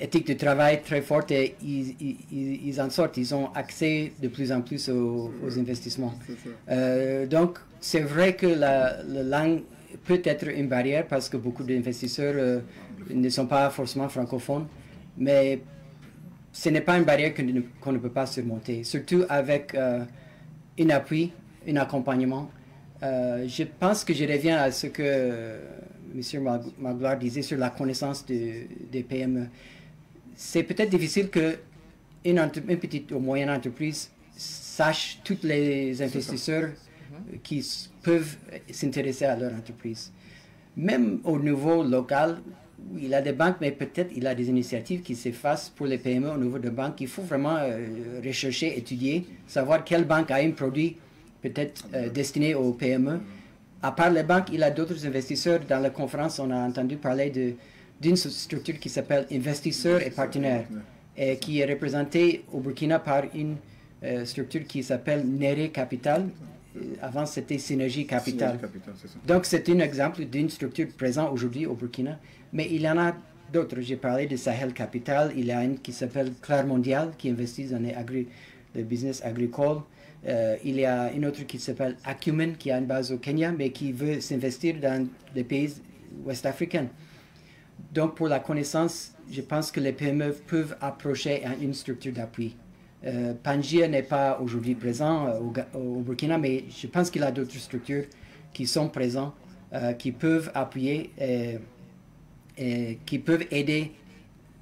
éthique de travail très forte et ils en sortent, ils ont accès de plus en plus aux investissements. Donc, c'est vrai que la langue peut être une barrière parce que beaucoup d'investisseurs ne sont pas forcément francophones, mais ce n'est pas une barrière qu'on ne peut pas surmonter, surtout avec un appui, un accompagnement. Je pense que je reviens à ce que M. Magloire disait sur la connaissance des PME. C'est peut-être difficile qu'une petite ou moyenne entreprise sache tous les investisseurs qui peuvent s'intéresser à leur entreprise. Même au niveau local, il a des banques, mais peut-être il a des initiatives qui s'effacent pour les PME au niveau de banques. Il faut vraiment rechercher, étudier, savoir quelle banque a un produit peut-être destiné aux PME. À part les banques, il y a d'autres investisseurs. Dans la conférence, on a entendu parler d'une structure qui s'appelle Investisseurs et Partenaires, et qui est représentée au Burkina par une structure qui s'appelle Nere Capital. Avant, c'était Synergie Capital. Donc, c'est un exemple d'une structure présente aujourd'hui au Burkina. Mais il y en a d'autres. J'ai parlé de Sahel Capital. Il y a une qui s'appelle Claire Mondial, qui investit dans le business agricole. Il y a une autre qui s'appelle Acumen, qui a une base au Kenya, mais qui veut s'investir dans les pays ouest-africains. Donc, pour la connaissance, je pense que les PME peuvent approcher une structure d'appui. Pangia n'est pas aujourd'hui présent au Burkina, mais je pense qu'il y a d'autres structures qui sont présentes, qui peuvent appuyer et qui peuvent aider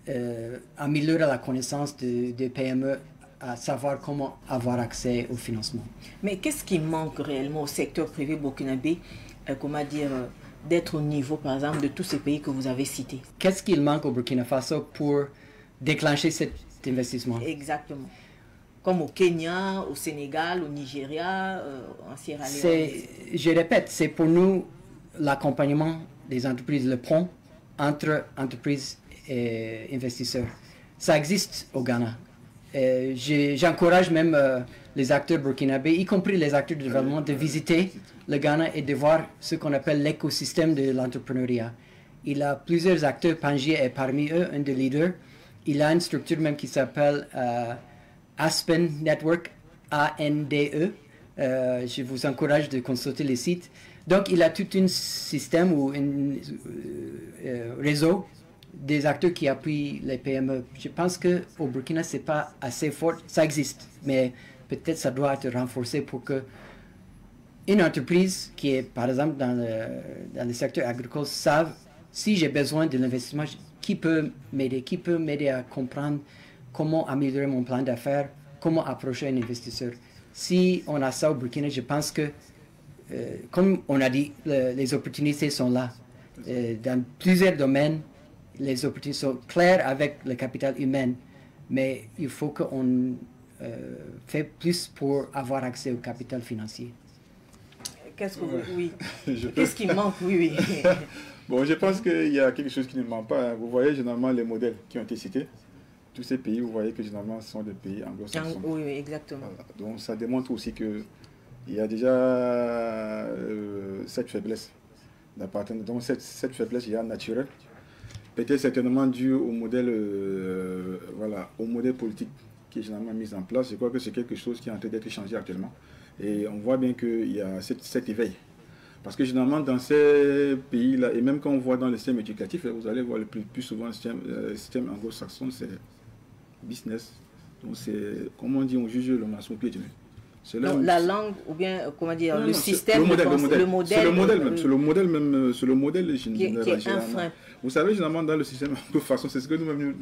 à améliorer la connaissance des PME, à savoir comment avoir accès au financement. Mais qu'est-ce qui manque réellement au secteur privé burkinabé, d'être au niveau, par exemple, de tous ces pays que vous avez cités? Qu'est-ce qu'il manque au Burkina Faso pour déclencher cet investissement? Exactement. Comme au Kenya, au Sénégal, au Nigeria, en Sierra Leone. Je répète, c'est pour nous l'accompagnement des entreprises, le pont entre entreprises et investisseurs. Ça existe au Ghana. J'encourage même les acteurs burkinabés, y compris les acteurs de développement, de visiter le Ghana et de voir ce qu'on appelle l'écosystème de l'entrepreneuriat. Il y a plusieurs acteurs, Pangia est parmi eux, un des leaders. Il y a une structure même qui s'appelle Aspen Network, ANDE. Je vous encourage de consulter les sites. Donc, il y a tout un système ou un réseau des acteurs qui appuient les PME. Je pense qu'au Burkina, ce n'est pas assez fort. Ça existe, mais peut-être ça doit être renforcé pour que une entreprise qui est, par exemple, dans le secteur agricole, sache si j'ai besoin de l'investissement, qui peut m'aider à comprendre comment améliorer mon plan d'affaires, comment approcher un investisseur. Si on a ça au Burkina, je pense que, comme on a dit, les opportunités sont là. Dans plusieurs domaines, les opportunités sont claires avec le capital humain, mais il faut qu'on fait plus pour avoir accès au capital financier. Qu'est-ce qui manque? Oui. Bon, je pense qu'il y a quelque chose qui ne manque pas. Vous voyez généralement les modèles qui ont été cités. Tous ces pays, vous voyez que généralement ce sont des pays anglo-saxons. Oui, exactement. Voilà. Donc ça démontre aussi qu'il y a déjà cette faiblesse d'appartenance. Donc cette faiblesse, il y a naturelle. peut-être certainement dû au modèle, voilà, au modèle politique qui est généralement mis en place. Je crois que c'est quelque chose qui est en train d'être changé actuellement. Et on voit bien qu'il y a cet éveil. Parce que généralement, dans ces pays-là, et même quand on voit dans le système éducatif, vous allez voir le plus souvent le système anglo-saxon, c'est business. Donc, c'est, comme on dit, on juge l'homme à son pied de nez. Donc, la langue, ou bien, comment dire, le système, le modèle. C'est le modèle même. C'est le modèle qui est un frein. Vous savez, généralement, dans le système anglo-saxon, c'est ce que nous-mêmes,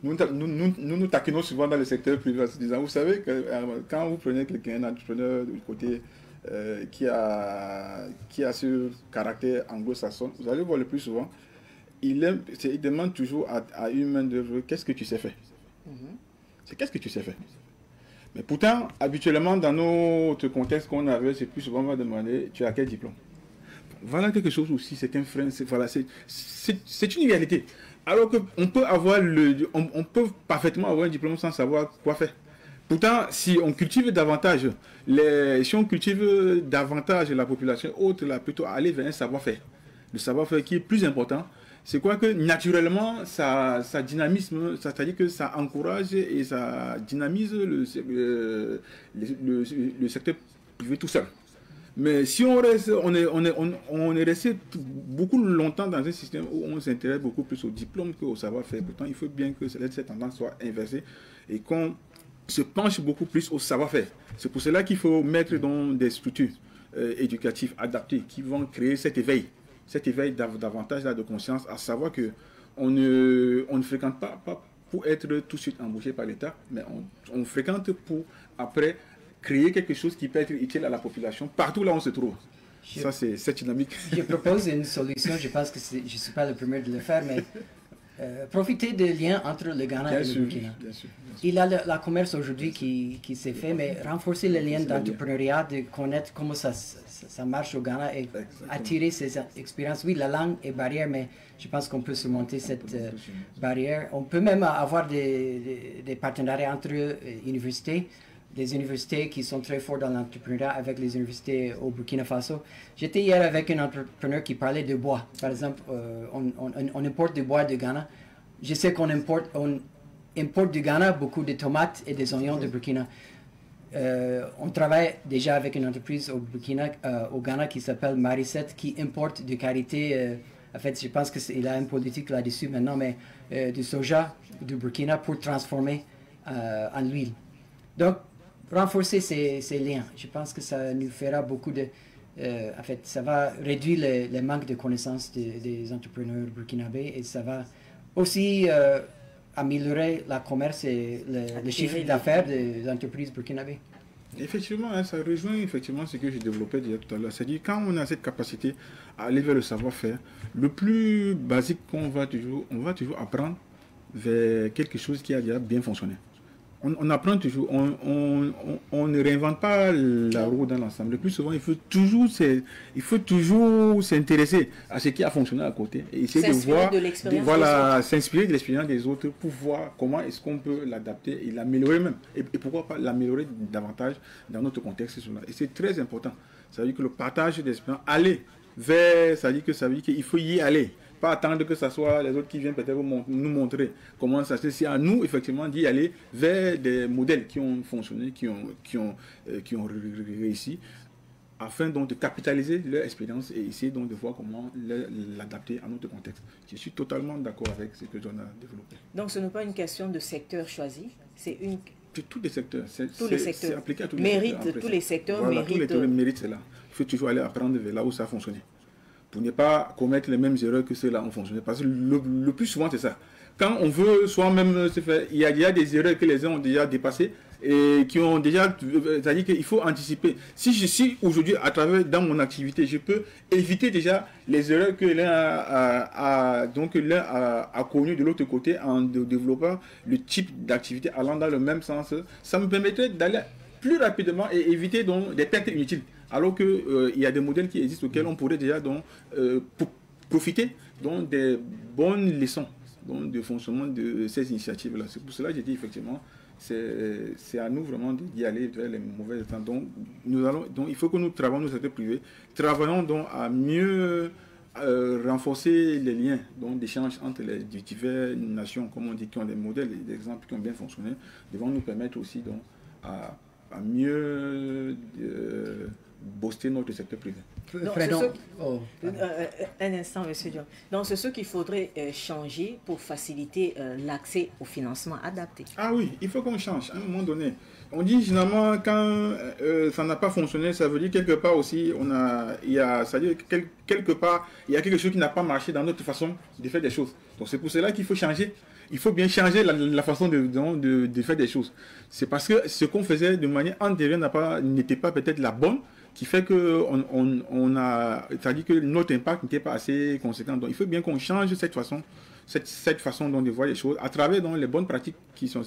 nous taquinons souvent dans le secteur privé en se disant, vous savez, que, quand vous prenez quelqu'un, un entrepreneur du côté qui a ce caractère anglo-saxon, vous allez voir le plus souvent, il demande toujours à une main d'œuvre, qu'est-ce que tu sais faire? C'est qu'est-ce que tu sais faire? Mais pourtant, habituellement, dans notre contexte qu'on avait, c'est plus souvent on va demander, tu as quel diplôme? Voilà quelque chose aussi, c'est un frein, voilà, c'est une réalité. Alors qu'on peut avoir on peut parfaitement avoir un diplôme sans savoir quoi faire. Pourtant, si on cultive davantage, la population haute, là, plutôt aller vers un savoir-faire. Le savoir-faire qui est plus important, c'est quoi que naturellement, ça dynamisme, c'est-à-dire que ça encourage et ça dynamise le secteur privé tout seul. Mais si on est resté beaucoup longtemps dans un système où on s'intéresse beaucoup plus au diplôme qu'au savoir-faire. Pourtant, il faut bien que cette tendance soit inversée et qu'on se penche beaucoup plus au savoir-faire. C'est pour cela qu'il faut mettre dans des structures éducatives adaptées qui vont créer cet éveil davantage de conscience, à savoir que on ne fréquente pas pour être tout de suite embauché par l'État, mais on fréquente pour après créer quelque chose qui peut être utile à la population partout là où on se trouve. Ça, c'est cette dynamique. Je propose une solution, je pense que je ne suis pas le premier de le faire, mais profiter des liens entre le Ghana et le Burkina. Bien sûr. Il y a la commerce aujourd'hui qui s'est fait, mais renforcer les liens d'entrepreneuriat, de connaître comment ça marche au Ghana et attirer ces expériences. Oui, la langue est barrière, mais je pense qu'on peut surmonter cette barrière. On peut même avoir des partenariats entre universités, des universités qui sont très fortes dans l'entrepreneuriat avec les universités au Burkina Faso. J'étais hier avec un entrepreneur qui parlait de bois. Par exemple, on importe du bois du Ghana. Je sais qu'on importe du Ghana beaucoup de tomates et des oignons de Burkina. On travaille déjà avec une entreprise au Ghana qui s'appelle Maricette, qui importe de qualité. En fait, je pense qu'il a une politique là-dessus maintenant, mais du soja du Burkina pour transformer en l'huile. Donc, renforcer ces liens, je pense que ça nous fera beaucoup de... en fait, ça va réduire le manque de connaissances des entrepreneurs burkinabés et ça va aussi améliorer la commerce et le chiffre d'affaires des entreprises burkinabées. Effectivement, hein, ça rejoint effectivement ce que j'ai développé déjà tout à l'heure. C'est-à-dire quand on a cette capacité à aller vers le savoir-faire, le plus basique on va toujours apprendre vers quelque chose qui a déjà bien fonctionné. On apprend toujours, on ne réinvente pas la roue dans l'ensemble. Le plus souvent, il faut toujours s'intéresser à ce qui a fonctionné à côté et essayer de voir, s'inspirer de l'expérience des autres pour voir comment est-ce qu'on peut l'adapter et l'améliorer même. Et pourquoi pas l'améliorer davantage dans notre contexte. Et c'est très important. Ça veut dire que le partage d'expérience, aller vers, ça veut dire qu'il faut y aller. Pas attendre que ce soit les autres qui viennent peut-être nous montrer comment ça se fait. C'est à nous, effectivement, d'y aller vers des modèles qui ont fonctionné, qui ont réussi, afin donc de capitaliser leur expérience et essayer donc de voir comment l'adapter à notre contexte. Je suis totalement d'accord avec ce que John a développé. Donc ce n'est pas une question de secteur choisi, c'est une... Tous les secteurs. Tous les secteurs. C'est appliqué à tous les secteurs. Tous les secteurs voilà, méritent... Tous les mérites, c'est là. Il faut toujours aller apprendre vers là où ça a fonctionné. Pour ne pas commettre les mêmes erreurs que ceux-là ont fonctionné. Parce que le plus souvent, c'est ça. Quand on veut soi-même se faire, il y a des erreurs que les uns ont déjà dépassées et qui ont déjà... C'est-à-dire qu'il faut anticiper. Si aujourd'hui, dans mon activité, je peux éviter déjà les erreurs que l'un a connues de l'autre côté en développant le type d'activité allant dans le même sens, ça me permettrait d'aller plus rapidement et éviter donc des pertes inutiles. Alors qu'il y a des modèles qui existent auxquels on pourrait déjà profiter donc, des bonnes leçons donc, de fonctionnement de ces initiatives-là. C'est pour cela que j'ai dit effectivement, c'est à nous vraiment d'y aller vers les mauvais temps. Donc il faut que nous travaillons dans le secteur privé, travaillons donc à renforcer les liens d'échange entre les diverses nations, comme on dit, qui ont des modèles et des exemples qui ont bien fonctionné, devront nous permettre aussi donc, à mieux booster notre secteur privé. Un instant, M. John. Donc, c'est ce qu'il faudrait changer pour faciliter l'accès au financement adapté. Ah oui, il faut qu'on change à un moment donné. On dit généralement quand ça n'a pas fonctionné, ça veut dire quelque part aussi, quelque part, il y a quelque chose qui n'a pas marché dans notre façon de faire des choses. Donc c'est pour cela qu'il faut changer. Il faut bien changer la façon de faire des choses. C'est parce que ce qu'on faisait de manière antérieure n'était pas peut-être la bonne, qui fait que c'est-à-dire que notre impact n'était pas assez conséquent. Donc il faut bien qu'on change cette façon dont de voir les choses, à travers donc, les bonnes pratiques qui se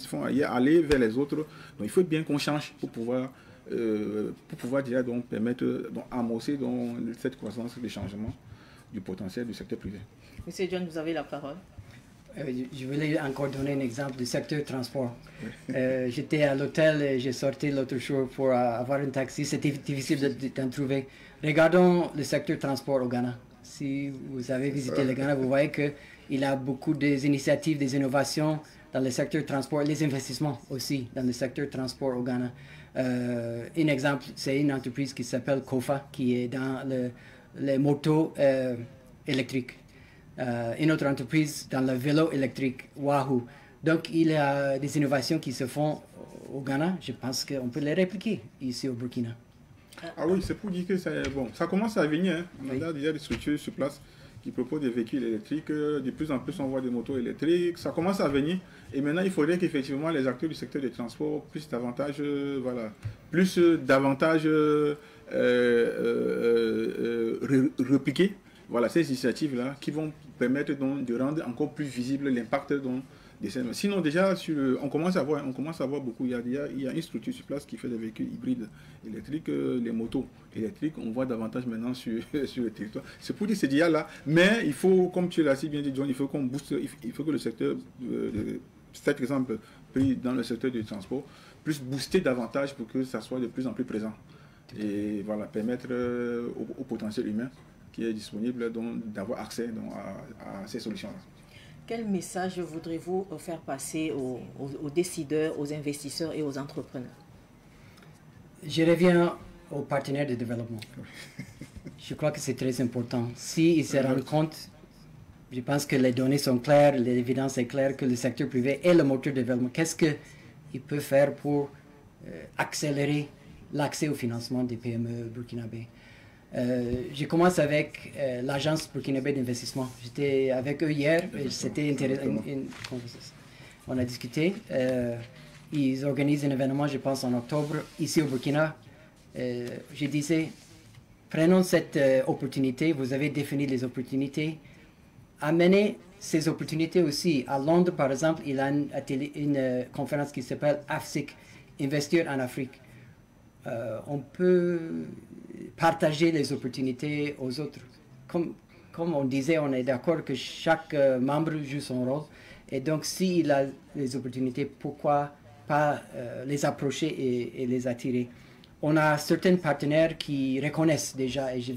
font ailleurs, aller vers les autres. Donc il faut bien qu'on change pour pouvoir déjà donc, permettre d'amorcer cette croissance de changement du potentiel du secteur privé. Monsieur John, vous avez la parole. Je voulais encore donner un exemple du secteur transport. J'étais à l'hôtel et j'ai sorti l'autre jour pour avoir un taxi. C'était difficile d'en trouver. Regardons le secteur transport au Ghana. Si vous avez visité le Ghana, vous voyez qu'il y a beaucoup d'initiatives, des innovations dans le secteur transport, les investissements aussi dans le secteur transport au Ghana. Un exemple, c'est une entreprise qui s'appelle Kofa, qui est dans les motos électriques. Une autre entreprise dans le vélo électrique, Wahoo. Donc, il y a des innovations qui se font au Ghana. Je pense qu'on peut les répliquer ici au Burkina. Ah oui, c'est pour dire que ça commence à venir. Hein. Oui. On a déjà des structures sur place qui proposent des véhicules électriques. De plus en plus, on voit des motos électriques. Ça commence à venir. Et maintenant, il faudrait qu'effectivement, les acteurs du secteur des transports puissent davantage, répliquer ces initiatives-là qui vont permettre donc, de rendre encore plus visible l'impact des scènes. Sinon, déjà, on commence à voir beaucoup. Il y a une structure sur place qui fait des véhicules hybrides électriques, les motos électriques. On voit davantage maintenant sur le territoire. C'est pour dire c'est déjà là. Mais il faut, comme tu l'as si bien dit, John, il faut qu'on booste, il faut que le secteur, cet exemple pris dans le secteur du transport, puisse booster davantage pour que ça soit de plus en plus présent. Et voilà, permettre au potentiel humain qui est disponible d'avoir accès à ces solutions-là. Quel message voudrez-vous faire passer aux décideurs, aux investisseurs et aux entrepreneurs? Je reviens aux partenaires de développement. Je crois que c'est très important. S'ils se rendent compte, je pense que les données sont claires, l'évidence est claire que le secteur privé est le moteur de développement. Qu'est-ce qu'il peut faire pour accélérer l'accès au financement des PME burkinabés? Je commence avec l'agence burkinabé d'investissement. J'étais avec eux hier et c'était intéressant. On a discuté. Ils organisent un événement, je pense, en octobre, ici au Burkina. Je disais, prenons cette opportunité. Vous avez défini les opportunités. Amenez ces opportunités aussi. À Londres, par exemple, il y a une conférence qui s'appelle AFSIC, Investir en Afrique. On peut partager les opportunités aux autres. Comme on disait, on est d'accord que chaque membre joue son rôle. Et donc, s'il a les opportunités, pourquoi pas les approcher et les attirer? On a certains partenaires qui reconnaissent déjà, et je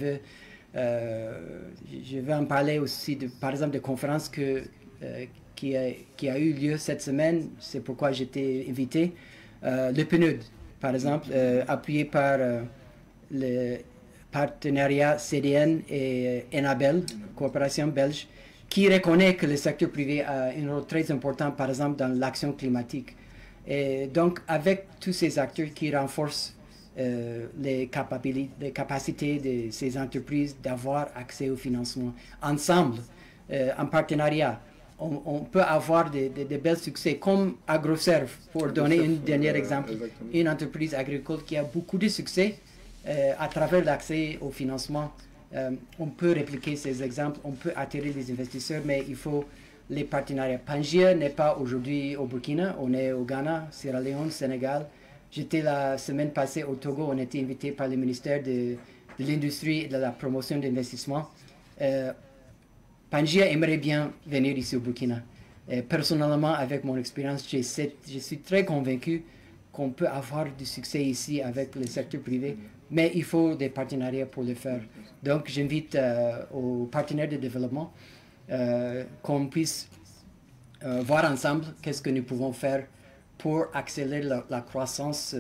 vais en parler aussi, par exemple, de conférences qui a eu lieu cette semaine. C'est pourquoi j'étais invité. Le PNUD, par exemple, appuyé par le partenariat CDN et Enabel, coopération belge, qui reconnaît que le secteur privé a un rôle très important, par exemple, dans l'action climatique. Et donc, avec tous ces acteurs qui renforcent les capacités de ces entreprises d'avoir accès au financement, ensemble, en partenariat, on peut avoir de bels succès, comme AgroServe, pour donner un dernier exemple, une entreprise agricole qui a beaucoup de succès à travers l'accès au financement. On peut répliquer ces exemples, on peut attirer des investisseurs, mais il faut les partenariats. Pangia n'est pas aujourd'hui au Burkina, on est au Ghana, Sierra Leone, Sénégal. J'étais la semaine passée au Togo, on était invité par le ministère de l'Industrie et de la Promotion d'investissement. Pangia aimerait bien venir ici au Burkina. Personnellement, avec mon expérience, je suis très convaincu qu'on peut avoir du succès ici avec le secteur privé, mais il faut des partenariats pour le faire. Donc, j'invite aux partenaires de développement qu'on puisse voir ensemble qu'est-ce que nous pouvons faire pour accélérer la croissance,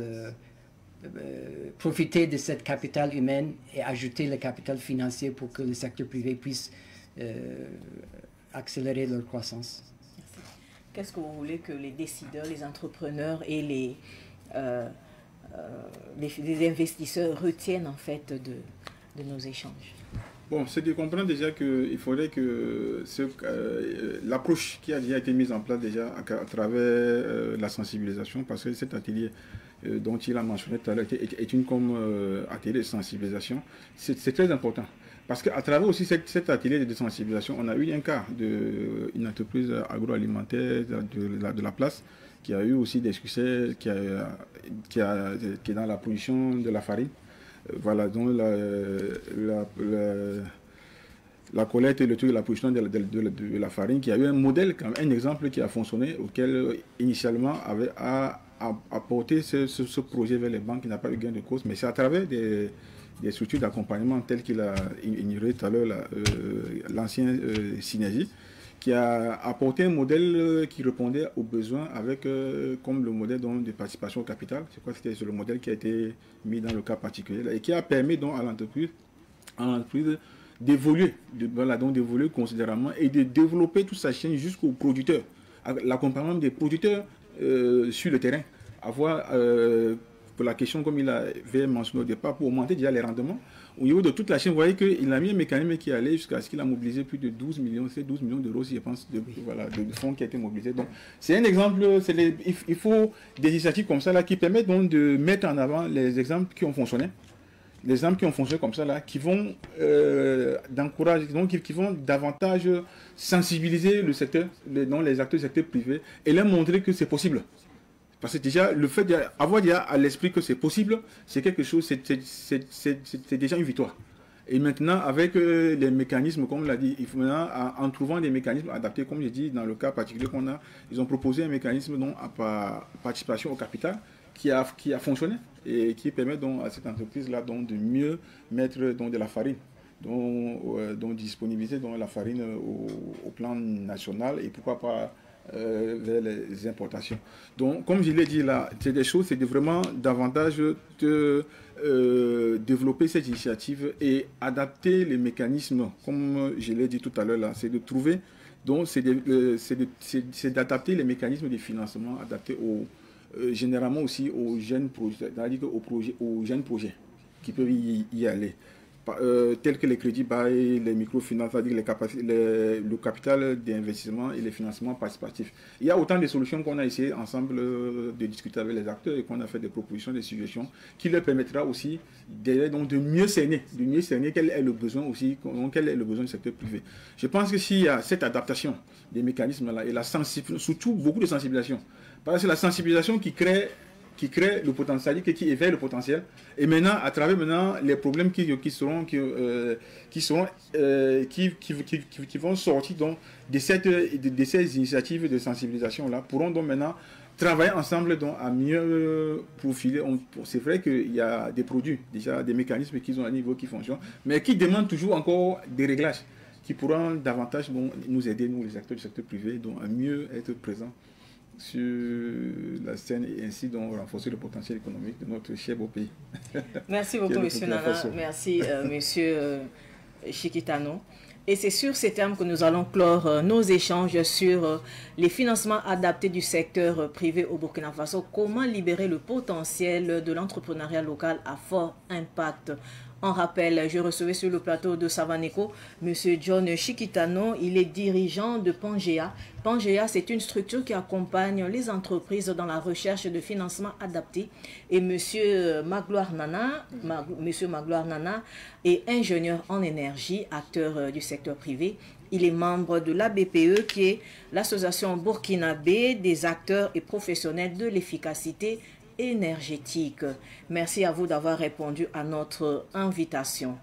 profiter de cette capital humaine et ajouter le capital financier pour que le secteur privé puisse accélérer leur croissance. Qu'est-ce que vous voulez que les décideurs, les entrepreneurs et les investisseurs retiennent en fait de nos échanges? Bon, c'est de comprendre déjà qu'il faudrait que l'approche qui a déjà été mise en place déjà à travers la sensibilisation, parce que cet atelier dont il a mentionné tout à l'heure est une comme atelier de sensibilisation, c'est très important. Parce qu'à travers aussi cet atelier de sensibilisation, on a eu un cas d'une entreprise agroalimentaire de la place qui a eu aussi des succès, qui est dans la production de la farine. Voilà, donc la collecte et le truc de la production de la farine, qui a eu un modèle, un exemple qui a fonctionné, auquel initialement avait apporté ce projet vers les banques qui n'a pas eu gain de cause, mais c'est à travers des structures d'accompagnement telles qu'il a ignoré tout à l'heure l'ancien Synergie, qui a apporté un modèle qui répondait aux besoins avec comme le modèle de participation au capital. Je crois que c'était le modèle qui a été mis dans le cas particulier là, et qui a permis donc à l'entreprise d'évoluer, d'évoluer considérablement et de développer toute sa chaîne jusqu'aux producteurs, l'accompagnement des producteurs sur le terrain, avoir pour la question comme il avait mentionné au départ, pour augmenter déjà les rendements. Au niveau de toute la chaîne, vous voyez qu'il a mis un mécanisme qui allait jusqu'à ce qu'il a mobilisé plus de 12 millions, c'est 12 millions d'euros, je pense, de fonds qui a été mobilisé. Donc, c'est un exemple, il faut des initiatives comme ça là, qui permettent donc de mettre en avant les exemples qui ont fonctionné. Les exemples qui ont fonctionné comme ça là, qui vont d'encourager, donc qui vont davantage sensibiliser le secteur, les acteurs du secteur privé et leur montrer que c'est possible. Parce que déjà, le fait d'avoir déjà à l'esprit que c'est possible, c'est quelque chose, c'est déjà une victoire. Et maintenant, avec les mécanismes, comme on l'a dit, il faut maintenant, en trouvant des mécanismes adaptés, comme j'ai dit, dans le cas particulier qu'on a, ils ont proposé un mécanisme à participation au capital qui a fonctionné et qui permet donc à cette entreprise-là de mieux mettre de la farine, donc disponibiliser la farine au plan national et pourquoi pas vers les importations. Donc, comme je l'ai dit là, c'est des choses, c'est vraiment davantage de développer cette initiative et adapter les mécanismes, comme je l'ai dit tout à l'heure là, c'est de trouver, donc c'est d'adapter les mécanismes de financement adaptés généralement aussi aux jeunes projets, c'est-à-dire aux jeunes projets qui peuvent y aller. Tels que les crédits bail, les microfinances, c'est-à-dire le capital d'investissement et les financements participatifs. Il y a autant de solutions qu'on a essayé ensemble de discuter avec les acteurs et qu'on a fait des propositions, des suggestions qui leur permettra aussi de mieux cerner quel est le besoin aussi, quel est le besoin du secteur privé. Je pense que s'il y a cette adaptation des mécanismes-là et surtout beaucoup de sensibilisation, parce que c'est la sensibilisation qui crée le potentiel, qui éveille le potentiel. Et maintenant, à travers les problèmes qui vont sortir donc, de ces initiatives de sensibilisation-là, pourront donc maintenant travailler ensemble donc, à mieux profiler. C'est vrai qu'il y a des produits, déjà des mécanismes qui ont un niveau qui fonctionne, mais qui demandent toujours encore des réglages qui pourront davantage donc, nous aider, nous les acteurs du secteur privé, donc, à mieux être présents sur la scène et ainsi donc renforcer le potentiel économique de notre cher beau pays. Merci beaucoup, M. Nana. Merci, M. Chikitano. Et c'est sur ces termes que nous allons clore nos échanges sur les financements adaptés du secteur privé au Burkina Faso. Comment libérer le potentiel de l'entrepreneuriat local à fort impact. En rappel, je recevais sur le plateau de Savaneco M. John Chikitano. Il est dirigeant de Pangea. Pangea, c'est une structure qui accompagne les entreprises dans la recherche de financement adapté. Et M. Magloire Nana est ingénieur en énergie, acteur du secteur privé. Il est membre de l'ABPE, qui est l'association burkinabé des acteurs et professionnels de l'efficacité énergétique. Merci à vous d'avoir répondu à notre invitation.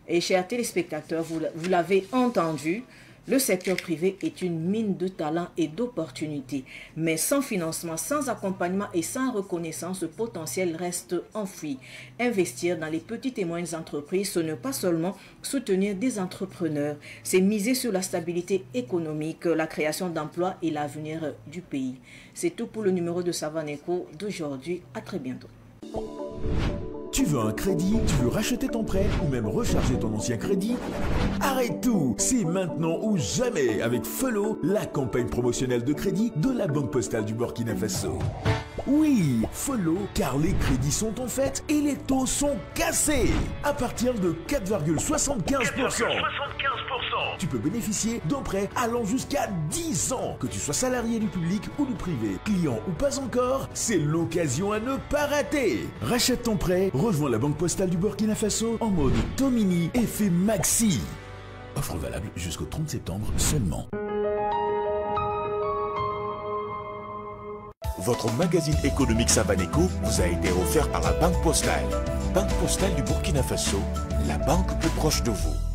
Et chers téléspectateurs, vous l'avez entendu, Le secteur privé est une mine de talents et d'opportunités. Mais sans financement, sans accompagnement et sans reconnaissance, le potentiel reste enfoui. Investir dans les petites et moyennes entreprises, ce n'est pas seulement soutenir des entrepreneurs, c'est miser sur la stabilité économique, la création d'emplois et l'avenir du pays. C'est tout pour le numéro de Savane Eco d'aujourd'hui. À très bientôt. Tu veux un crédit, tu veux racheter ton prêt ou même recharger ton ancien crédit? Arrête tout! C'est maintenant ou jamais avec Felo, la campagne promotionnelle de crédit de la Banque Postale du Burkina Faso. Oui, Felo, car les crédits sont en fait et les taux sont cassés. À partir de 4,75%. Tu peux bénéficier d'un prêt allant jusqu'à 10 ans. Que tu sois salarié du public ou du privé, client ou pas encore, c'est l'occasion à ne pas rater. Rachète ton prêt, rejoins la Banque Postale du Burkina Faso en mode Tomini effet maxi. Offre valable jusqu'au 30 septembre seulement. Votre magazine économique Savane Eco vous a été offert par la Banque Postale. Banque Postale du Burkina Faso, la banque plus proche de vous.